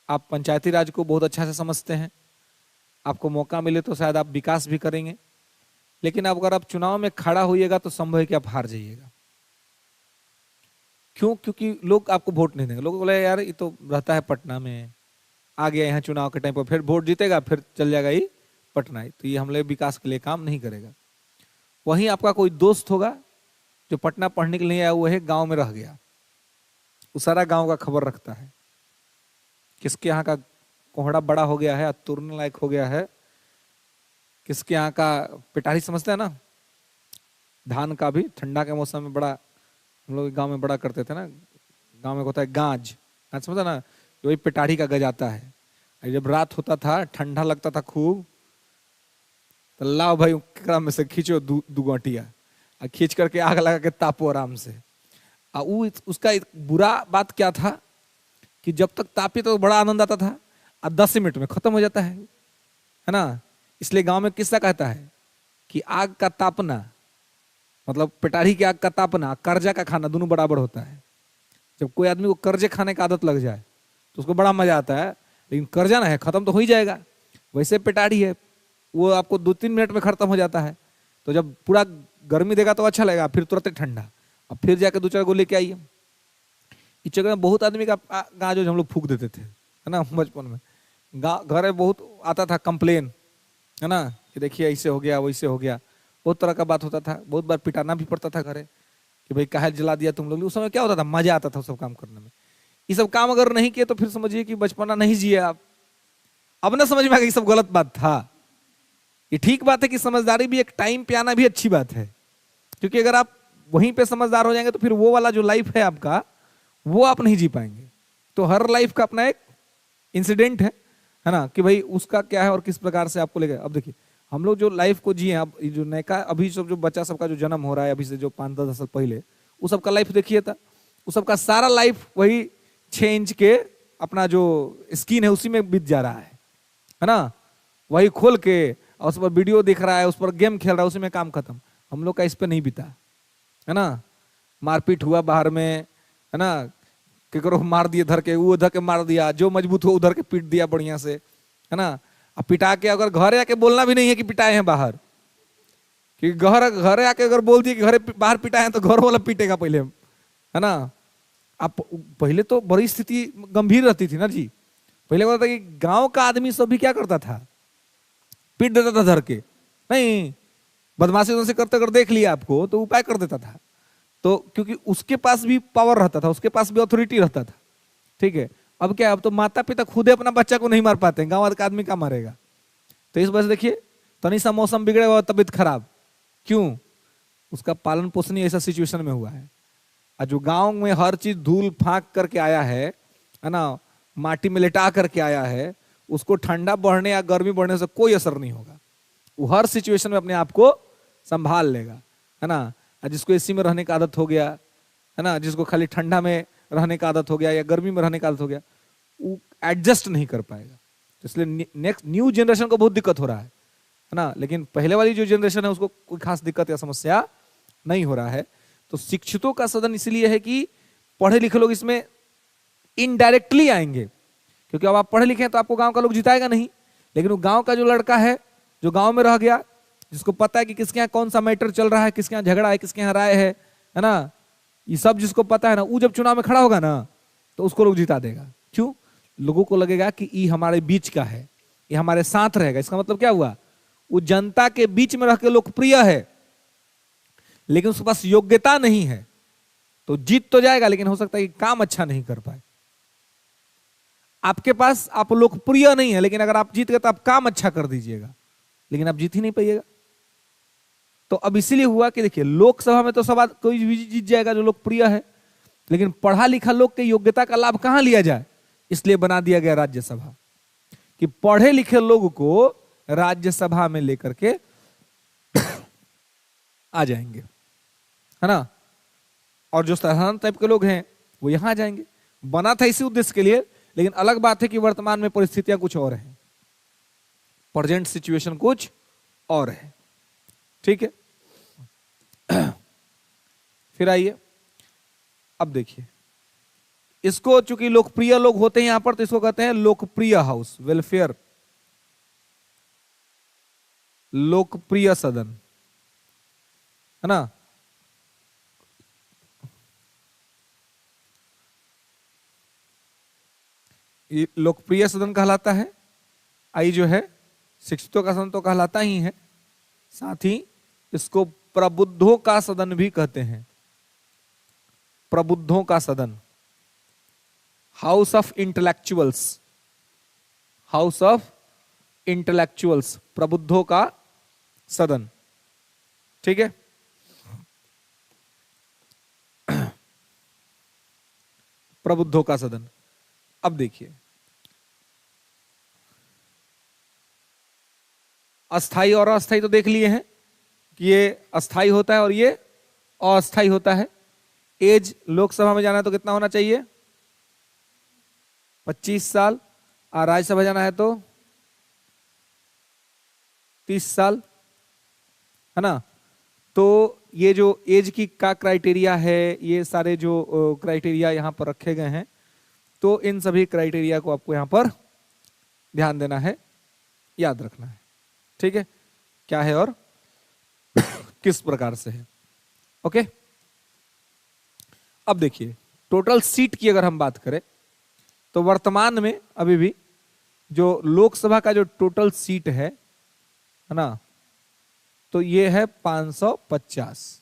आप पंचायती राज को बहुत अच्छा से समझते हैं, आपको मौका मिले तो शायद आप विकास भी करेंगे। लेकिन अब अगर आप चुनाव में खड़ा होइएगा तो संभव है कि आप हार जाइएगा। क्यों? क्योंकि लोग आपको वोट नहीं देंगे। लोग बोले यार ये तो रहता है पटना में, आ गया यहाँ चुनाव के टाइम पर, फिर वोट जीतेगा फिर चल जाएगा ये पटना ही, तो ये हम लोग विकास के लिए काम नहीं करेगा। वहीं आपका कोई दोस्त होगा जो पटना पढ़ने के लिए आया हुआ है, गांव में रह गया, वो सारा गांव का खबर रखता है, किसके यहाँ का कोहड़ा बड़ा हो गया है, तुरने लायक हो गया है, किसके यहाँ का पिटारी समझते हैं ना, धान का भी ठंडा के मौसम में बड़ा, हम लोग गांव में बड़ा करते थे ना, गांव में होता है गाज, गाज समझता ना, वही पिटारी का गज आता है। जब रात होता था, ठंडा लगता था खूब, तो लाओ भाई कड़ा में से खींचो दू गोटिया, खींच करके आग लगा के तापो आराम से। उसका एक बुरा बात क्या था कि जब तक तापी तो बड़ा आनंद आता था, और 10 मिनट में खत्म हो जाता है ना। इसलिए गांव में किस्सा कहता है कि आग का तापना, मतलब पिटारी की आग का तापना, कर्जा का खाना दोनों बराबर होता है। जब कोई आदमी को कर्जे खाने का आदत लग जाए तो उसको बड़ा मजा आता है, लेकिन कर्जा ना है खत्म तो हो ही जाएगा। वैसे पिटारी है, वो आपको 2-3 मिनट में खत्म हो जाता है। तो जब पूरा गर्मी देगा तो अच्छा लगेगा, फिर तुरंत ठंडा, अब फिर जाकर 2-4 गो लेके आइए। इस जगह में बहुत आदमी का गाज हम लोग फूक देते थे, है ना। बचपन में घर में बहुत आता था कंप्लेन, है ना, कि देखिए ऐसे हो गया वैसे हो गया, बहुत तरह का बात होता था। बहुत बार पिटाना भी पड़ता था घरे कि भाई काहे जला दिया तुम लोग। उस समय क्या होता था, मजा आता था सब काम करने में। ये सब काम अगर नहीं किए तो फिर समझिए कि बचपना नहीं जिए आप। अब ना समझ में आ गया, ये सब गलत बात था। ये ठीक बात है कि समझदारी भी एक टाइम पे आना भी अच्छी बात है, क्योंकि अगर आप वहीं पे समझदार हो जाएंगे तो फिर वो वाला जो लाइफ है आपका, वो आप नहीं जी पाएंगे। तो हर लाइफ का अपना एक इंसिडेंट है ना, कि भाई उसका क्या है और किस प्रकार से आपको लेगा। अब देखिए हम लोग जो लाइफ को जिए, अब जो नयका अभी सब जो बच्चा सबका जो जन्म हो रहा है अभी से जो 5-10 साल पहले, उस सबका लाइफ देखिए था, उस सबका सारा लाइफ वही 6 इंच के अपना जो स्क्रीन है उसी में बीत जा रहा है ना, वही खोल के और उस पर वीडियो दिख रहा है, उस पर गेम खेल रहा है, उसी में काम खत्म। हम लोग का इस पे नहीं बीता है ना। मारपीट हुआ बाहर में है ना, केकरो मार दिए धर के, वो धर के मार दिया, जो मजबूत हो उधर के पीट दिया बढ़िया से है ना। अब पिटा के अगर घर आके बोलना भी नहीं है कि पिटाए हैं बाहर, कि घर आके अगर बोल दिए कि घर बाहर पिटाए हैं तो घर वाला पीटेगा पहले है ना। आप पहले तो बड़ी स्थिति गंभीर रहती थी ना जी। पहले होता था कि गांव का आदमी सब भी क्या करता था, पीट देता था धर के, नहीं बदमाशी से करते कर देख लिया आपको तो उपाय कर देता था। तो क्योंकि उसके पास भी पावर रहता था, उसके पास भी अथॉरिटी रहता था, ठीक है। अब क्या, अब तो माता पिता खुद अपना बच्चा को नहीं मार पाते हैं, गांव का आदमी क्या मारेगा। तो इस वजह से देखिए तनी सा मौसम बिगड़े हुआ तबीयत खराब, क्यों, उसका पालन पोषण ऐसा सिचुएशन में हुआ है। और जो गांव में हर चीज धूल फांक करके आया है ना, माटी में लेटा करके आया है, उसको ठंडा बढ़ने या गर्मी बढ़ने से कोई असर नहीं होगा। वो हर सिचुएशन में अपने आप को संभाल लेगा है ना। जिसको एसी में रहने का आदत हो गया है ना, जिसको खाली ठंडा में रहने का आदत हो गया या गर्मी में रहने का आदत हो गया, वो एडजस्ट नहीं कर पाएगा। तो इसलिए नेक्स्ट न्यू जनरेशन को बहुत दिक्कत हो रहा है ना। लेकिन पहले वाली जो जनरेशन है उसको कोई खास दिक्कत या समस्या नहीं हो रहा है। तो शिक्षितों का सदन इसलिए है कि पढ़े लिखे लोग इसमें इनडायरेक्टली आएंगे, क्योंकि अब आप पढ़े लिखे हैं तो आपको गांव का लोग जिताएगा नहीं। लेकिन वो गांव का जो लड़का है जो गांव में रह गया, जिसको पता है कि किसके यहाँ कौन सा मैटर चल रहा है, किसके यहाँ झगड़ा है, किसके यहाँ राय है ना, ये सब जिसको पता है ना, वो जब चुनाव में खड़ा होगा ना तो उसको लोग जिता देगा। क्यों, लोगों को लगेगा कि ये हमारे बीच का है, ये हमारे साथ रहेगा। इसका मतलब क्या हुआ, वो जनता के बीच में रह के लोकप्रिय है लेकिन उसके पास योग्यता नहीं है, तो जीत तो जाएगा लेकिन हो सकता है कि काम अच्छा नहीं कर पाए। आपके पास आप लोकप्रिय नहीं है लेकिन अगर आप जीत गए तो आप काम अच्छा कर दीजिएगा, लेकिन आप जीत ही नहीं पाइएगा। तो अब इसीलिए हुआ कि देखिए लोकसभा में तो सब कोई भी जीत जाएगा जो लोकप्रिय है, लेकिन पढ़ा लिखा लोग के योग्यता का लाभ कहां लिया जाए, इसलिए बना दिया गया राज्यसभा, कि पढ़े लिखे लोग को राज्यसभा में लेकर के आ जाएंगे है ना, और जो साधारण टाइप के लोग हैं वो यहां आ जाएंगे। बना था इसी उद्देश्य के लिए, लेकिन अलग बात है कि वर्तमान में परिस्थितियां कुछ और हैं, प्रेजेंट सिचुएशन कुछ और है, ठीक है। फिर आइए अब देखिए, इसको चूंकि लोकप्रिय लोग होते हैं यहां पर तो इसको कहते हैं लोकप्रिय हाउस, वेलफेयर लोकप्रिय सदन है ना। ये लोकप्रिय सदन कहलाता है। आई जो है शिक्षितों का सदन तो कहलाता ही है, साथ ही इसको प्रबुद्धों का सदन भी कहते हैं। प्रबुद्धों का सदन, house of intellectuals, house of intellectuals, प्रबुद्धों का सदन, ठीक है। प्रबुद्धों का सदन। अब देखिए अस्थाई और अस्थाई तो देख लिए हैं कि ये अस्थाई होता है और ये अस्थाई होता है। एज लोकसभा में जाना है तो कितना होना चाहिए, 25 साल, और राज्यसभा जाना है तो 30 साल है ना। तो ये जो एज की का क्राइटेरिया है, ये सारे जो क्राइटेरिया यहां पर रखे गए हैं, तो इन सभी क्राइटेरिया को आपको यहां पर ध्यान देना है, याद रखना है, ठीक है, क्या है और किस प्रकार से है। ओके, अब देखिए टोटल सीट की अगर हम बात करें तो वर्तमान में अभी भी जो लोकसभा का जो टोटल सीट है ना, तो ये है 550।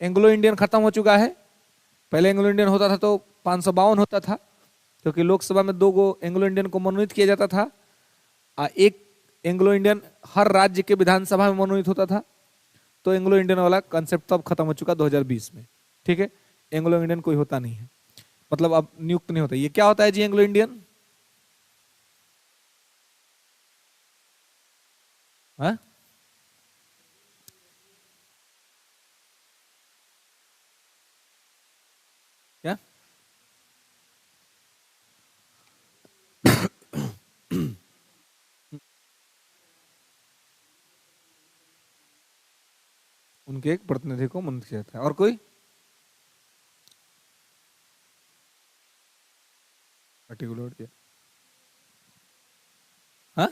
एंग्लो इंडियन खत्म हो चुका है, पहले एंग्लो इंडियन होता था तो 552 होता था, क्योंकि लोकसभा में 2 गो एंग्लो इंडियन को मनोनीत किया जाता था, एक एंग्लो इंडियन हर राज्य के विधानसभा में मनोनीत होता था। तो एंग्लो इंडियन वाला कंसेप्ट तो अब खत्म हो चुका 2020 में, ठीक है। एंग्लो इंडियन कोई होता नहीं है, मतलब अब नियुक्त नहीं होता। ये क्या होता है जी एंग्लो इंडियन? हाँ, क्या? उनके एक प्रतिनिधि को मंत्री किया जाता है। और कोई पर्टिकुलर? हाँ,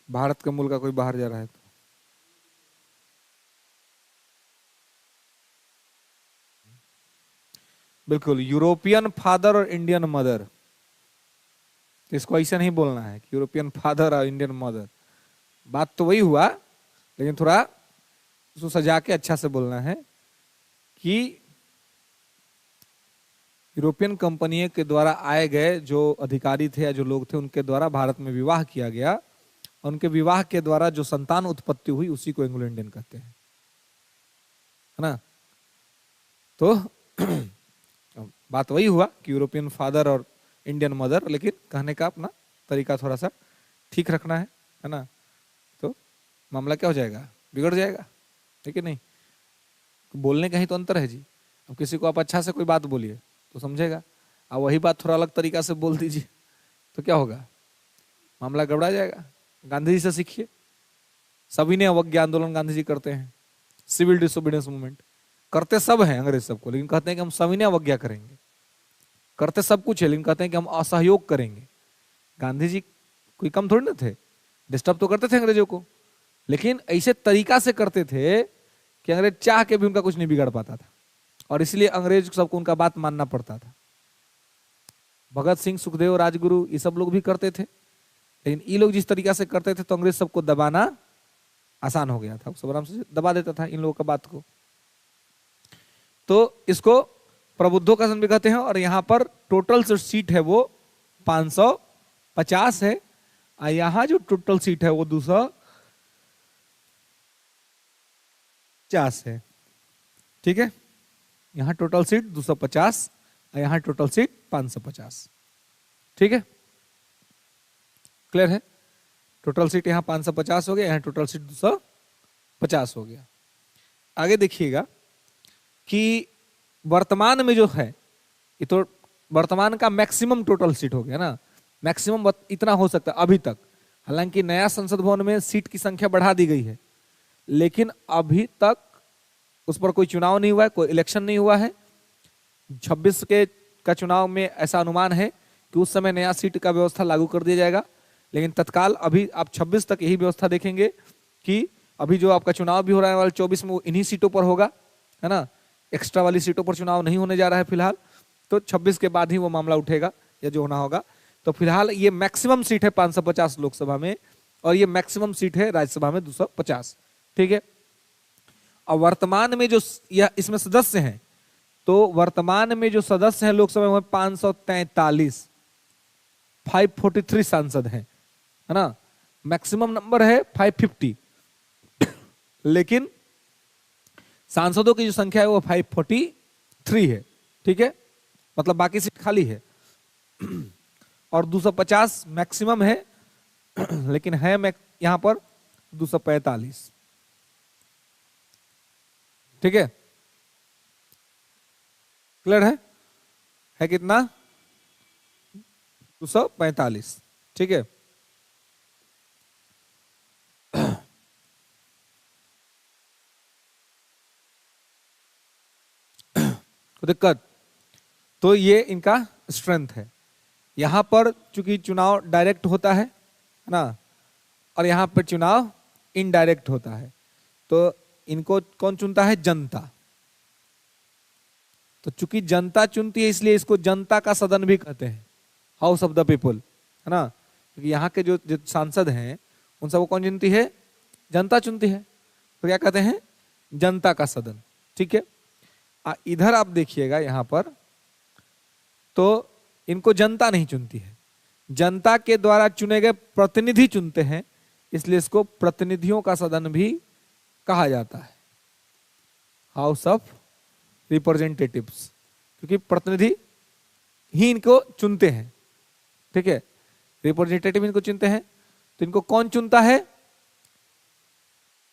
भारत के मूल का कोई बाहर जा रहा है तो? बिल्कुल, यूरोपियन फादर और इंडियन मदर, इसको ऐसा नहीं बोलना है कि यूरोपियन फादर और इंडियन मदर, बात तो वही हुआ, लेकिन थोड़ा उसको सजा के अच्छा से बोलना है कि यूरोपियन कंपनियों के द्वारा आए गए जो अधिकारी थे या जो लोग थे, उनके द्वारा भारत में विवाह किया गया, और उनके विवाह के द्वारा जो संतान उत्पत्ति हुई उसी को एंग्लो इंडियन कहते हैं, है ना। तो बात वही हुआ कि यूरोपियन फादर और इंडियन मदर, लेकिन कहने का अपना तरीका थोड़ा सा ठीक रखना है ना। तो मामला क्या हो जाएगा, बिगड़ जाएगा, ठीक है नहीं। बोलने का ही तो अंतर है जी। अब किसी को आप अच्छा से कोई बात बोलिए तो समझेगा, अब वही बात थोड़ा अलग तरीका से बोल दीजिए तो क्या होगा, मामला गड़बड़ा जाएगा। गांधी जी से सीखिए, सभी ने अवज्ञा आंदोलन गांधी जी करते हैं, सिविल डिसोबीडियंस मूवमेंट करते सब हैं अंग्रेज सबको, लेकिन कहते हैं कि हम सभी ने अवज्ञा करेंगे। करते सब कुछ है, लेकिन कहते हैं कि हम असहयोग करेंगे। गांधी जी कोई कम थोड़ी ना थे, डिस्टर्ब तो करते थे अंग्रेजों को, लेकिन ऐसे तरीका से करते थे कि अंग्रेज चाह के भी उनका कुछ नहीं बिगाड़ पाता था, और इसलिए अंग्रेज सबको उनका बात मानना पड़ता था। भगत सिंह, सुखदेव, राजगुरु ये सब लोग भी करते थे, लेकिन ये लोग जिस तरीका से करते थे तो अंग्रेज सबको दबाना आसान हो गया था, सब आराम से दबा देता था इन लोगों का बात को। तो इसको प्रबुद्धों का संघ भी कहते हैं, और यहाँ पर टोटल जो सीट है वो 550 है, और यहाँ जो टोटल सीट है वो 250 है, ठीक है। यहाँ टोटल सीट 250 और यहाँ टोटल सीट 550, ठीक है, क्लियर है। टोटल सीट यहाँ 550 हो गया, यहाँ टोटल सीट 250 हो गया। आगे देखिएगा कि वर्तमान में जो है, ये तो वर्तमान का मैक्सिमम टोटल सीट हो गया ना, मैक्सिमम इतना हो सकता है अभी तक। हालांकि नया संसद भवन में सीट की संख्या बढ़ा दी गई है, लेकिन अभी तक उस पर कोई चुनाव नहीं हुआ है, कोई इलेक्शन नहीं हुआ है। 26 के का चुनाव में ऐसा अनुमान है कि उस समय नया सीट का व्यवस्था लागू कर दिया जाएगा, लेकिन तत्काल अभी आप 26 तक यही व्यवस्था देखेंगे कि अभी जो आपका चुनाव भी हो रहा है वाला 24 में, वो इन्हीं सीटों पर होगा, है ना। एक्स्ट्रा वाली सीटों पर चुनाव नहीं होने जा रहा है फिलहाल, तो 26 के बाद ही वो मामला उठेगा या जो होना होगा। तो फिलहाल ये मैक्सिमम सीट है 550 लोकसभा में, और ये मैक्सिमम सीट है राज्यसभा में 250, ठीक है। और वर्तमान में जो इसमें सदस्य हैं, तो वर्तमान में जो सदस्य हैं लोकसभा में 543, 543 सांसद हैं, है ना। मैक्सिमम नंबर है 550, लेकिन सांसदों की जो संख्या है वो 543 है, ठीक है, मतलब बाकी सीट खाली है। और 250 मैक्सिमम है, लेकिन है यहां पर 245, ठीक है, क्लियर है कितना, 245, ठीक है। तो दिक्कत, तो ये इनका स्ट्रेंथ है। यहां पर चूंकि चुनाव डायरेक्ट होता है ना, और यहां पर चुनाव इनडायरेक्ट होता है, तो इनको कौन चुनता है, जनता। तो चूंकि जनता चुनती है, इसलिए इसको जनता का सदन भी कहते हैं, हाउस ऑफ द पीपल, है ना। क्योंकि यहाँ के जो सांसद हैं उन सबको कौन चुनती है, जनता चुनती है, तो क्या कहते हैं, जनता का सदन, ठीक है। इधर आप देखिएगा यहां पर, तो इनको जनता नहीं चुनती है, जनता के द्वारा चुने गए प्रतिनिधि चुनते हैं, इसलिए इसको प्रतिनिधियों का सदन भी कहा जाता है, हाउस ऑफ रिप्रेजेंटेटिव्स, क्योंकि प्रतिनिधि ही इनको चुनते हैं। ठीक है, रिप्रेजेंटेटिव इनको चुनते हैं, तो इनको कौन चुनता है?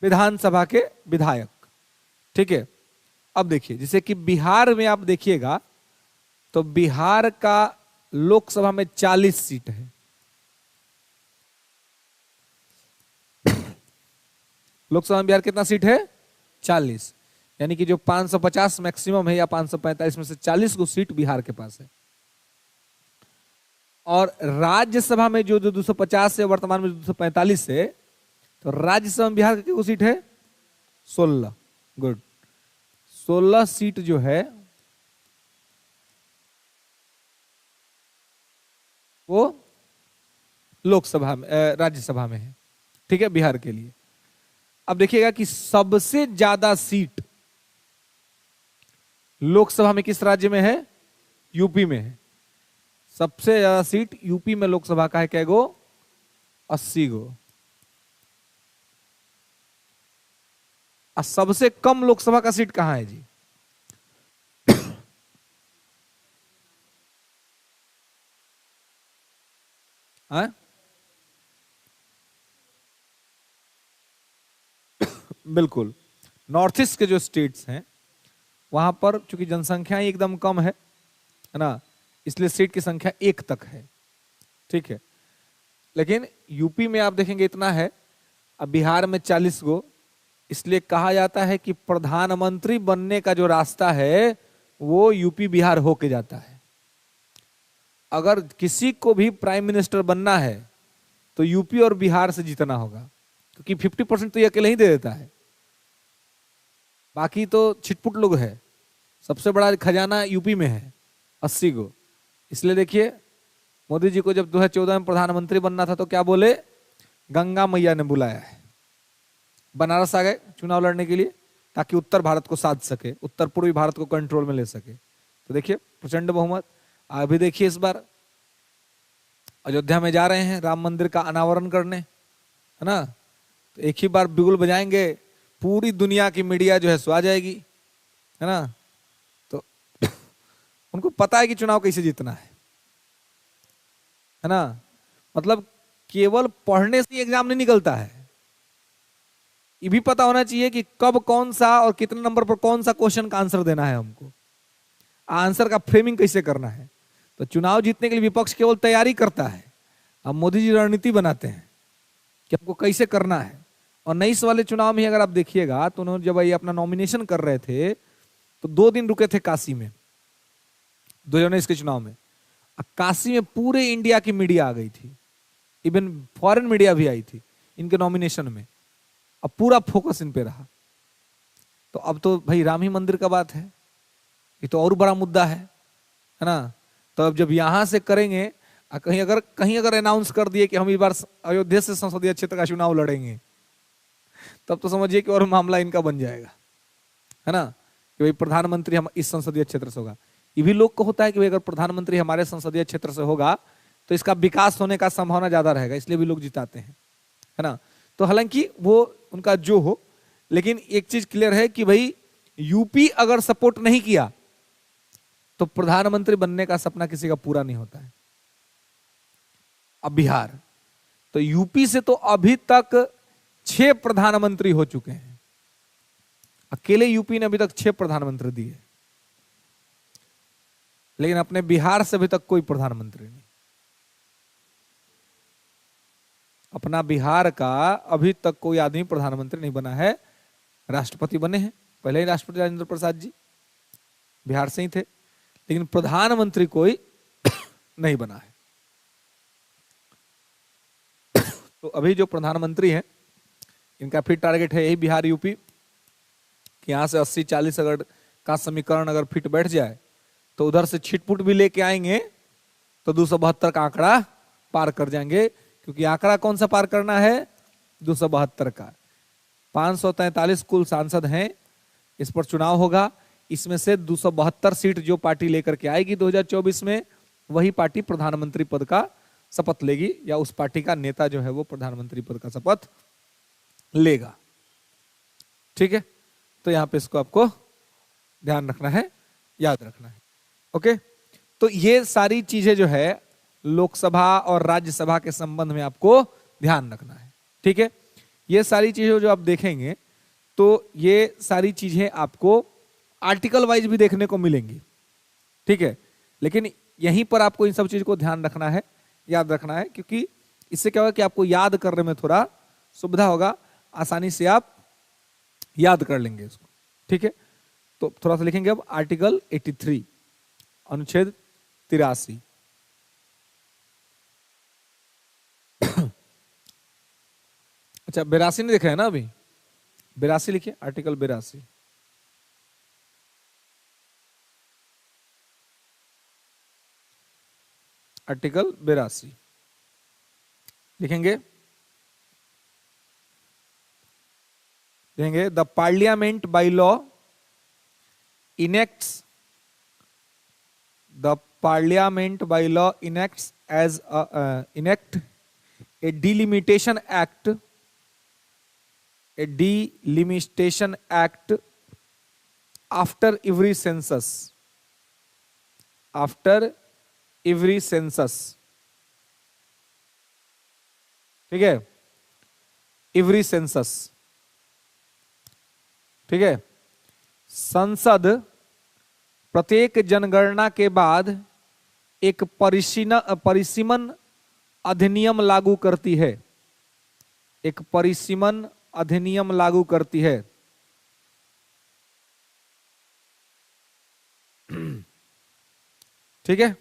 विधानसभा के विधायक। ठीक है, अब देखिए जैसे कि बिहार में आप देखिएगा तो बिहार का लोकसभा में 40 सीट है, लोकसभा में बिहार कितना सीट है? 40, यानी कि जो 550 मैक्सिमम है या 545 में से 40 को सीट बिहार के पास है। और राज्यसभा में जो 250 है, वर्तमान में 245 है, तो राज्यसभा में बिहार की कितनी सीट है? 16। गुड, 16 सीट जो है वो लोकसभा में, राज्यसभा में है। ठीक है, बिहार के लिए। अब देखिएगा कि सबसे ज्यादा सीट लोकसभा में किस राज्य में है? यूपी में है। सबसे ज्यादा सीट यूपी में लोकसभा का है, क्या गो? 80 गो। और सबसे कम लोकसभा का सीट कहां है जी? हाँ? बिल्कुल, नॉर्थ ईस्ट के जो स्टेट्स हैं वहां पर चूंकि जनसंख्या ही एकदम कम है ना, इसलिए सीट की संख्या 1 तक है। ठीक है, लेकिन यूपी में आप देखेंगे इतना है, अब बिहार में 40 गो, इसलिए कहा जाता है कि प्रधानमंत्री बनने का जो रास्ता है वो यूपी बिहार होके जाता है। अगर किसी को भी प्राइम मिनिस्टर बनना है तो यूपी और बिहार से जीतना होगा, क्योंकि 50% तो ये अकेले ही दे देता है, बाकी तो छिटपुट लोग है। सबसे बड़ा खजाना यूपी में है, 80 गो। इसलिए देखिए मोदी जी को जब 2014 में प्रधानमंत्री बनना था तो क्या बोले? गंगा मैया ने बुलाया है। बनारस आ गए चुनाव लड़ने के लिए ताकि उत्तर भारत को साध सके, उत्तर पूर्वी भारत को कंट्रोल में ले सके। तो देखिए प्रचंड बहुमत। अभी देखिए इस बार अयोध्या में जा रहे हैं राम मंदिर का अनावरण करने, है ना, तो एक ही बार बिगुल बजाएंगे, पूरी दुनिया की मीडिया जो है सो आ जाएगी, है ना। तो उनको पता है कि चुनाव कैसे जीतना है ना। मतलब केवल पढ़ने से एग्जाम नहीं निकलता है, ये भी पता होना चाहिए कि कब कौन सा और कितने नंबर पर कौन सा क्वेश्चन का आंसर देना है, हमको आंसर का फ्रेमिंग कैसे करना है। तो चुनाव जीतने के लिए विपक्ष केवल तैयारी करता है, अब मोदी जी रणनीति बनाते हैं कि हमको कैसे करना है। और 19 वाले चुनाव में अगर आप देखिएगा तो उन्होंने जब ये अपना नॉमिनेशन कर रहे थे तो 2 दिन रुके थे काशी में, 2019 के चुनाव में। काशी में पूरे इंडिया की मीडिया आ गई थी, इवन फॉरेन मीडिया भी आई थी इनके नॉमिनेशन में। अब पूरा फोकस इन पे रहा। तो अब तो भाई राम ही मंदिर का बात है, ये तो और बड़ा मुद्दा है ना। तो अब जब यहां से करेंगे, कहीं अगर अनाउंस कर दिए कि हम इस बार अयोध्या से संसदीय क्षेत्र का चुनाव लड़ेंगे, तब तो समझिए कि और मामला इनका बन जाएगा, है ना, कि भाई प्रधानमंत्री हम इस संसदीय क्षेत्र से होगा। ये भी लोग को होता है कि भाई अगर प्रधानमंत्री हमारे संसदीय क्षेत्र से होगा तो इसका विकास होने का संभावना ज्यादा रहेगा, इसलिए भी लोग जिताते हैं, है ना। तो हालांकि वो उनका जो हो, लेकिन एक चीज क्लियर है कि भाई यूपी अगर सपोर्ट नहीं किया तो प्रधानमंत्री बनने का सपना किसी का पूरा नहीं होता है। अब बिहार, तो यूपी से तो अभी तक 6 प्रधानमंत्री हो चुके हैं, अकेले यूपी ने अभी तक 6 प्रधानमंत्री दिए, लेकिन अपने बिहार से अभी तक कोई प्रधानमंत्री नहीं। अपना बिहार का अभी तक कोई आदमी प्रधानमंत्री नहीं बना है। राष्ट्रपति बने हैं, पहले ही राष्ट्रपति राजेंद्र प्रसाद जी बिहार से ही थे, लेकिन प्रधानमंत्री कोई नहीं बना है। तो अभी जो प्रधानमंत्री हैं इनका फिर टारगेट है यही बिहार यूपी कि यहां से 80-40 अगर का समीकरण अगर फिट बैठ जाए तो उधर से छिटपुट भी लेके आएंगे तो 272 का आंकड़ा पार कर जाएंगे, क्योंकि आंकड़ा कौन सा पार करना है? 272 का। 543 कुल सांसद हैं, इस पर चुनाव होगा। इसमें से 272 सीट जो पार्टी लेकर के आएगी 2024 में, वही पार्टी प्रधानमंत्री पद का शपथ लेगी या उस पार्टी का नेता जो है वो प्रधानमंत्री पद का शपथ लेगा। ठीक है, तो यहां पे इसको आपको ध्यान रखना है, याद रखना है। ओके, तो ये सारी चीजें जो है लोकसभा और राज्यसभा के संबंध में आपको ध्यान रखना है। ठीक है, ये सारी चीजें जो आप देखेंगे तो ये सारी चीजें आपको आर्टिकल वाइज भी देखने को मिलेंगी। ठीक है, लेकिन यहीं पर आपको इन सब चीज को ध्यान रखना है, याद रखना है, क्योंकि इससे क्या होगा कि आपको याद करने में थोड़ा सुविधा होगा, आसानी से आप याद कर लेंगे इसको। ठीक है, तो थोड़ा सा लिखेंगे अब आर्टिकल 83 अनुच्छेद 83। अच्छा 82 नहीं देख रहे हैं ना अभी, 82 लिखिए, आर्टिकल 82। आर्टिकल 82 लिखेंगे, the parliament by law enacts the parliament by law enacts as enact a delimitation act after every census ठीक है, every census। ठीक है, संसद प्रत्येक जनगणना के बाद एक परिसीमन अधिनियम लागू करती है, एक परिसीमन अधिनियम लागू करती है। ठीक है,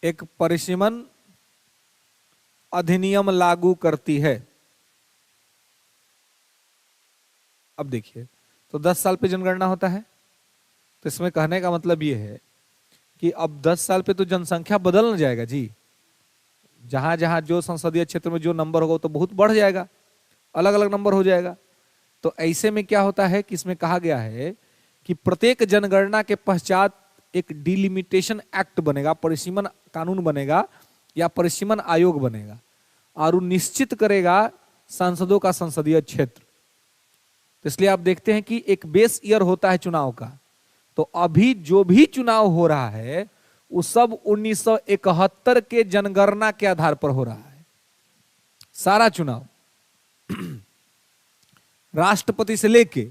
एक परिसीमन अधिनियम लागू करती है। अब देखिए, तो 10 साल पे जनगणना होता है, तो इसमें कहने का मतलब यह है कि अब 10 साल पे तो जनसंख्या बदल न जाएगा जी, जहां जहां जो संसदीय क्षेत्र में जो नंबर होगा तो बहुत बढ़ जाएगा, अलग अलग नंबर हो जाएगा। तो ऐसे में क्या होता है कि इसमें कहा गया है कि प्रत्येक जनगणना के पश्चात एक डिलिमिटेशन एक्ट बनेगा, परिसीमन कानून बनेगा या परिसीमन आयोग बनेगा, और वो निश्चित करेगा सांसदों का संसदीय क्षेत्र। तो इसलिए आप देखते हैं कि एक बेस ईयर होता है चुनाव का, तो अभी जो भी चुनाव हो रहा है वो सब 1971 के जनगणना के आधार पर हो रहा है। सारा चुनाव राष्ट्रपति से लेके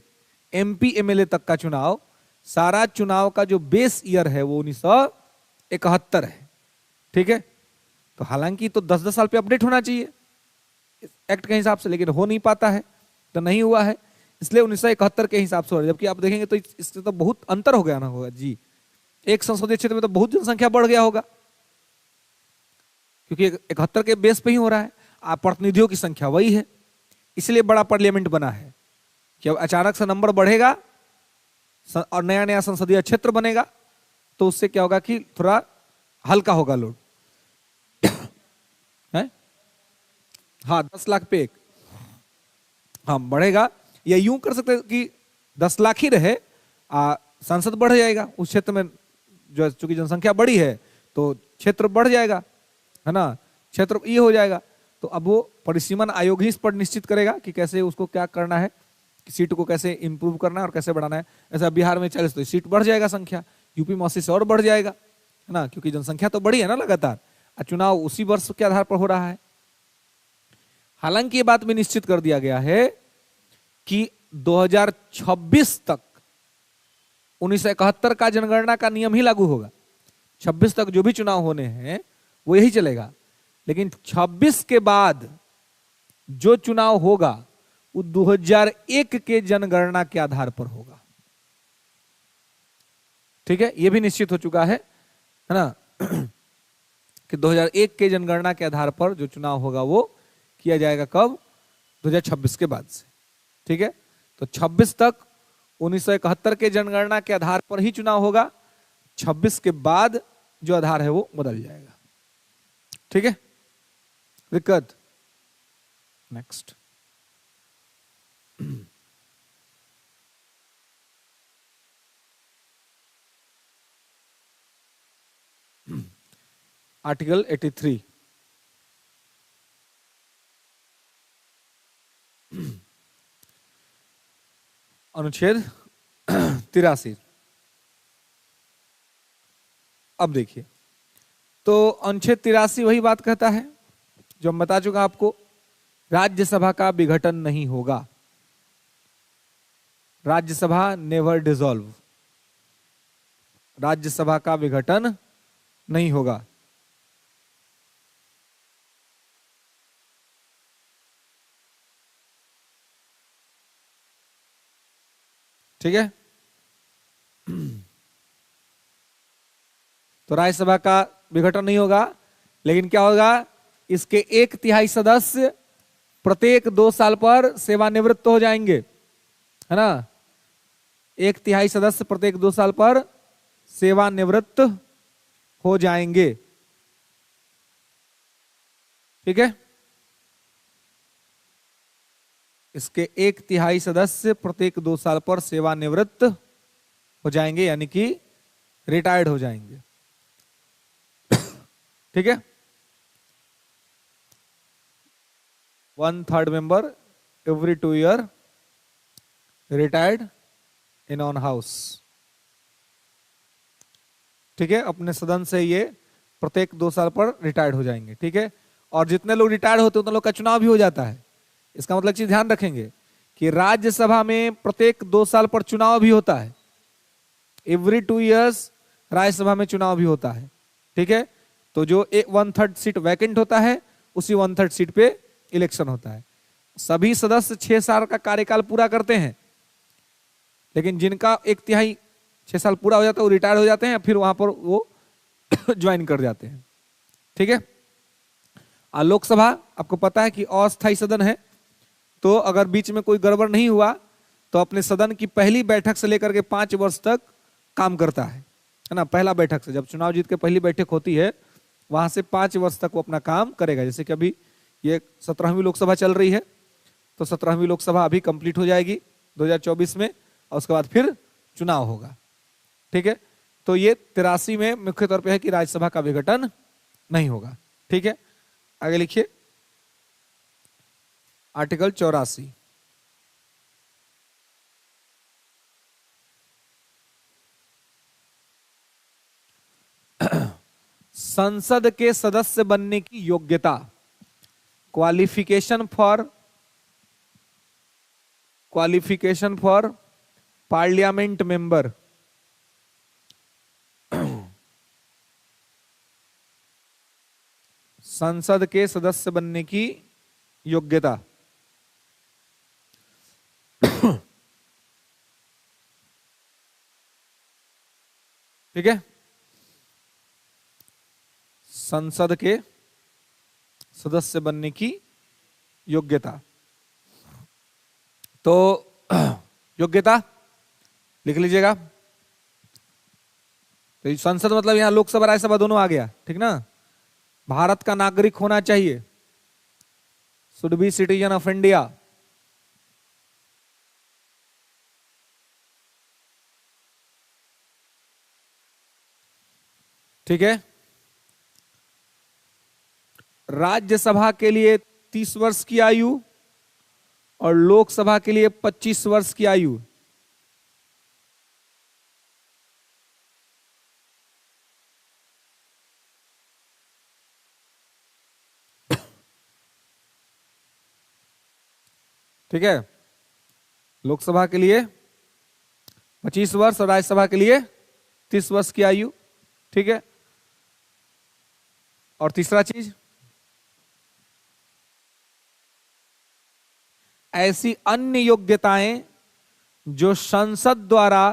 एमपी एमएलए तक का चुनाव, सारा चुनाव का जो बेस ईयर है वो 1971 है। ठीक है, तो हालांकि तो 10-10 साल पे अपडेट होना चाहिए एक्ट के हिसाब से, लेकिन हो नहीं पाता है, तो नहीं हुआ है, इसलिए 1971 के हिसाब से हो रहा है। जबकि आप देखेंगे तो इससे तो बहुत अंतर हो गया ना होगा जी, एक संसदीय क्षेत्र में तो बहुत जनसंख्या बढ़ गया होगा, क्योंकि 71 के बेस पे ही हो रहा है। आप प्रतिनिधियों की संख्या वही है, इसलिए बड़ा पार्लियामेंट बना है कि अब अचानक से नंबर बढ़ेगा और नया नया संसदीय क्षेत्र बनेगा, तो उससे क्या होगा कि थोड़ा हल्का होगा लोड है। हाँ 10 लाख पे एक, हाँ बढ़ेगा, या यूं कर सकते हैं कि 10 लाख ही रहे, सांसद बढ़ जाएगा उस क्षेत्र में, जो चूंकि जनसंख्या बड़ी है तो क्षेत्र बढ़ जाएगा, है ना, क्षेत्र ये हो जाएगा। तो अब वो परिसीमन आयोग ही इस पर निश्चित करेगा कि कैसे उसको क्या करना है, कि सीट को कैसे इंप्रूव करना है और कैसे बढ़ाना है। ऐसा बिहार में 40 तो सीट बढ़ जाएगा संख्या, यूपी में 80 से और बढ़ जाएगा, है ना, क्योंकि जनसंख्या तो बढ़ी है ना लगातार, और चुनाव उसी वर्ष के आधार पर हो रहा है। हालांकि ये बात भी निश्चित कर दिया गया है कि 2026 तक 1971 का जनगणना का नियम ही लागू होगा। 26 तक जो भी चुनाव होने हैं वो यही चलेगा, लेकिन 26 के बाद जो चुनाव होगा वो 2001 के जनगणना के आधार पर होगा। ठीक है, ये भी निश्चित हो चुका है ना, कि 2001 के जनगणना के आधार पर जो चुनाव होगा वो किया जाएगा कब, 2026 के बाद से। ठीक है, तो 26 तक 1971 के जनगणना के आधार पर ही चुनाव होगा, 26 के बाद जो आधार है वो बदल जाएगा। ठीक है, दिक्कत नेक्स्ट आर्टिकल 83। अनुच्छेद 83। अब देखिए, तो अनुच्छेद 83 वही बात कहता है जो हम बता चुका आपको, राज्यसभा का विघटन नहीं होगा। राज्यसभा नेवर डिसॉल्व, राज्यसभा का विघटन नहीं होगा। ठीक है, तो राज्यसभा का विघटन नहीं होगा, लेकिन क्या होगा, इसके 1/3 सदस्य प्रत्येक 2 साल पर सेवानिवृत्त हो जाएंगे, है ना। 1/3 सदस्य प्रत्येक 2 साल पर सेवानिवृत्त हो जाएंगे। ठीक है, इसके 1/3 सदस्य प्रत्येक 2 साल पर सेवानिवृत्त हो जाएंगे, यानी कि रिटायर्ड हो जाएंगे। ठीक है, 1/3 member every 2 year retired in on house. ठीक है, अपने सदन से ये प्रत्येक 2 साल पर रिटायर्ड हो जाएंगे। ठीक है, और जितने लोग रिटायर्ड होते हैं उतने लोग का चुनाव भी हो जाता है। इसका मतलब चीज ध्यान रखेंगे कि राज्यसभा में प्रत्येक 2 साल पर चुनाव भी होता है, एवरी 2 इयर्स राज्यसभा में चुनाव भी होता है। ठीक है, तो जो 1/3 सीट वैकेंट होता है उसी 1/3 सीट पे इलेक्शन होता है। सभी सदस्य 6 साल का कार्यकाल पूरा करते हैं, लेकिन जिनका 1/3 6 साल पूरा हो जाता है वो रिटायर हो जाते हैं, फिर वहां पर वो ज्वाइन कर जाते हैं। ठीक है, लोकसभा आपको पता है कि अस्थायी सदन है, तो अगर बीच में कोई गड़बड़ नहीं हुआ तो अपने सदन की पहली बैठक से लेकर के 5 वर्ष तक काम करता है ना। पहला बैठक से, जब चुनाव जीत के पहली बैठक होती है वहां से 5 वर्ष तक वो अपना काम करेगा। जैसे कि अभी ये 17वीं लोकसभा चल रही है, तो 17वीं लोकसभा अभी कंप्लीट हो जाएगी 2024 में, और उसके बाद फिर चुनाव होगा। ठीक है, तो ये 83 में मुख्य तौर पे है कि राज्यसभा का विघटन नहीं होगा। ठीक है, आगे लिखिए, आर्टिकल 84। संसद के सदस्य बनने की योग्यता, क्वालिफिकेशन फॉर पार्लियामेंट मेंबर। संसद के सदस्य बनने की योग्यता। ठीक है, संसद के सदस्य बनने की योग्यता। तो योग्यता लिख लीजिएगा। तो संसद मतलब यहां लोकसभा राज्यसभा दोनों आ गया। ठीक ना, भारत का नागरिक होना चाहिए, should be citizen of India. ठीक है, राज्यसभा के लिए 30 वर्ष की आयु और लोकसभा के लिए 25 वर्ष की आयु। ठीक है, लोकसभा के लिए 25 वर्ष और राज्यसभा के लिए 30 वर्ष की आयु। ठीक है, और तीसरा चीज, ऐसी अन्य योग्यताएं जो संसद द्वारा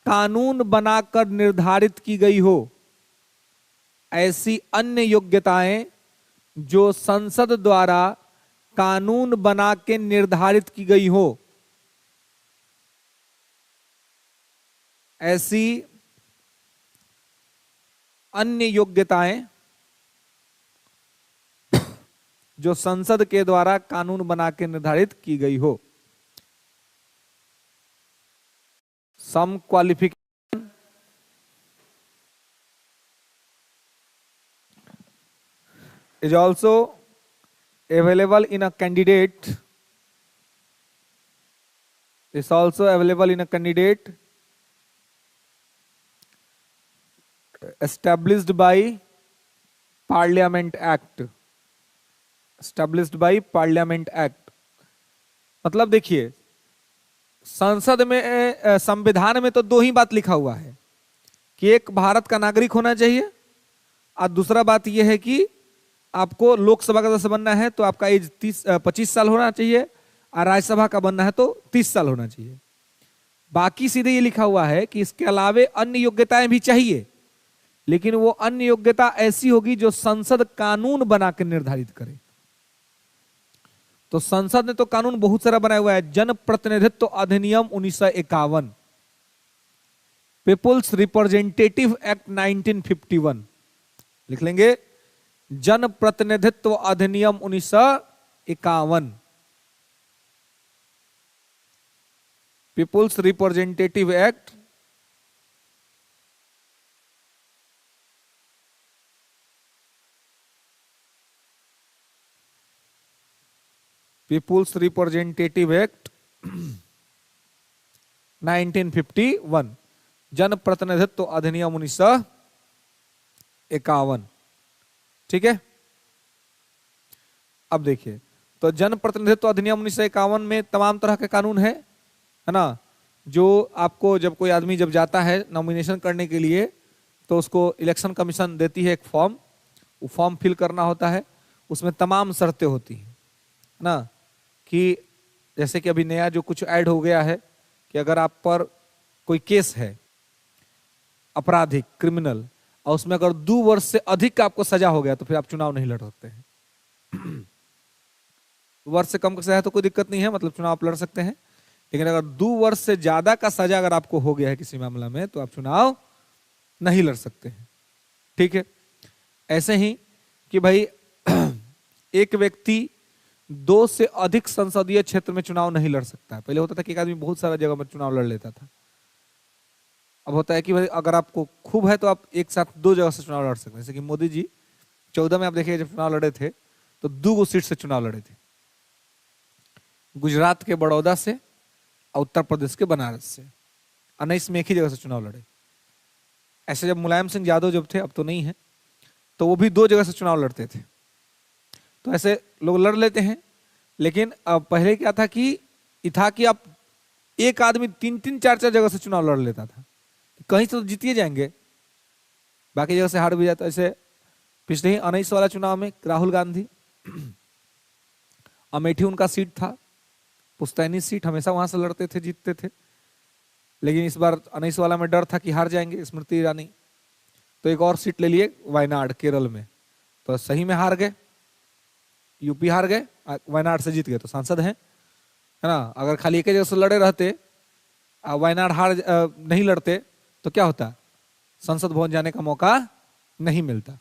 कानून बनाकर निर्धारित की गई हो। ऐसी अन्य योग्यताएं जो संसद द्वारा कानून बना के निर्धारित की गई हो। ऐसी अन्य योग्यताएं जो संसद के द्वारा कानून बना के निर्धारित की गई हो। सम qualification is also available in a candidate, is also available in a candidate established by Parliament Act, established by Parliament Act। मतलब देखिए, संसद में संविधान में तो दो ही बात लिखा हुआ है कि एक भारत का नागरिक होना चाहिए, और दूसरा बात यह है कि आपको लोकसभा का सदस्य बनना है तो आपका एज 25 साल होना चाहिए, और राज्यसभा का बनना है तो 30 साल होना चाहिए। बाकी सीधे ये लिखा हुआ है कि इसके अलावे अन्य योग्यताएं भी चाहिए, लेकिन वो अन्य योग्यता ऐसी होगी जो संसद कानून बनाकर निर्धारित करे। तो संसद ने तो कानून बहुत सारा बनाया हुआ है। जन प्रतिनिधित्व अधिनियम 1951, पीपुल्स रिप्रेजेंटेटिव एक्ट 1951, लिख लेंगे जन प्रतिनिधित्व अधिनियम 1951, पीपुल्स रिप्रेजेंटेटिव एक्ट 1951, जन प्रतिनिधित्व अधिनियम 1951। ठीक है, अब देखिए, तो जन प्रतिनिधित्व अधिनियम 1951 में तमाम तरह के कानून है ना, जो आपको जब कोई आदमी जब जाता है नॉमिनेशन करने के लिए तो उसको इलेक्शन कमीशन देती है एक फॉर्म, वो फॉर्म फिल करना होता है, उसमें तमाम शर्तें होती हैं ना, कि जैसे कि अभी नया जो कुछ ऐड हो गया है कि अगर आप पर कोई केस है आपराधिक क्रिमिनल और उसमें अगर 2 वर्ष से अधिक का आपको सजा हो गया तो फिर आप चुनाव नहीं लड़ सकते हैं। वर्ष से कम का सजा है तो कोई दिक्कत नहीं है, मतलब चुनाव आप लड़ सकते हैं, लेकिन अगर 2 वर्ष से ज्यादा का सजा अगर आपको हो गया है किसी मामला में तो आप चुनाव नहीं लड़ सकते हैं। ठीक है, ऐसे ही कि भाई एक व्यक्ति 2 से अधिक संसदीय क्षेत्र में चुनाव नहीं लड़ सकता है। पहले होता था कि एक आदमी बहुत सारा जगह में चुनाव लड़ लेता था, अब होता है कि भाई अगर आपको खूब है तो आप एक साथ 2 जगह से चुनाव लड़ सकते हैं। जैसे कि मोदी जी 14 में आप देखिए जब चुनाव लड़े थे तो 2 सीट से चुनाव लड़े थे, गुजरात के बड़ौदा से और उत्तर प्रदेश के बनारस से, 19 में एक ही जगह से चुनाव लड़े। ऐसे जब मुलायम सिंह यादव जब थे, अब तो नहीं है, तो वो भी 2 जगह से चुनाव लड़ते थे। तो ऐसे लोग लड़ लेते हैं, लेकिन अब पहले क्या था कि आप एक आदमी 3-3, 4-4 जगह से चुनाव लड़ लेता था, कहीं से तो जीतिए जाएंगे, बाकी जगह से हार भी जाता। ऐसे पिछले ही 19 वाला चुनाव में राहुल गांधी, अमेठी उनका सीट था, पुश्तैनी सीट, हमेशा वहां से लड़ते थे, जीतते थे, लेकिन इस बार 19 वाला में डर था कि हार जाएंगे स्मृति ईरानी, तो एक और सीट ले लिए वायनाड केरल में, तो सही में हार गए, यूपी हार गए, वायनाड से जीत गए तो सांसद हैं, है ना। अगर खाली एक जगह से लड़े रहते, वायनाड हार नहीं लड़ते तो क्या होता, संसद भवन जाने का मौका नहीं मिलता।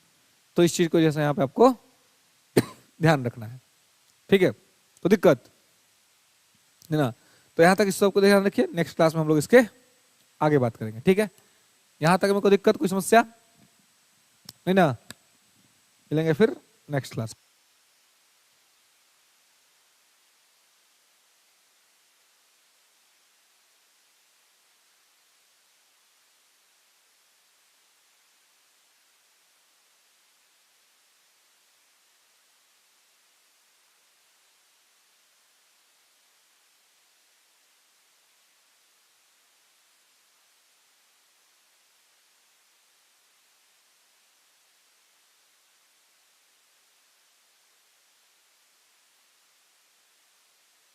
तो इस चीज को जैसे यहाँ पे आपको ध्यान रखना है। ठीक है, तो दिक्कत है ना, तो यहाँ तक इस सबको ध्यान रखिए, नेक्स्ट क्लास में हम लोग इसके आगे बात करेंगे। ठीक है, यहाँ तक में कोई दिक्कत, कोई समस्या नहीं ना, मिलेंगे फिर नेक्स्ट क्लास।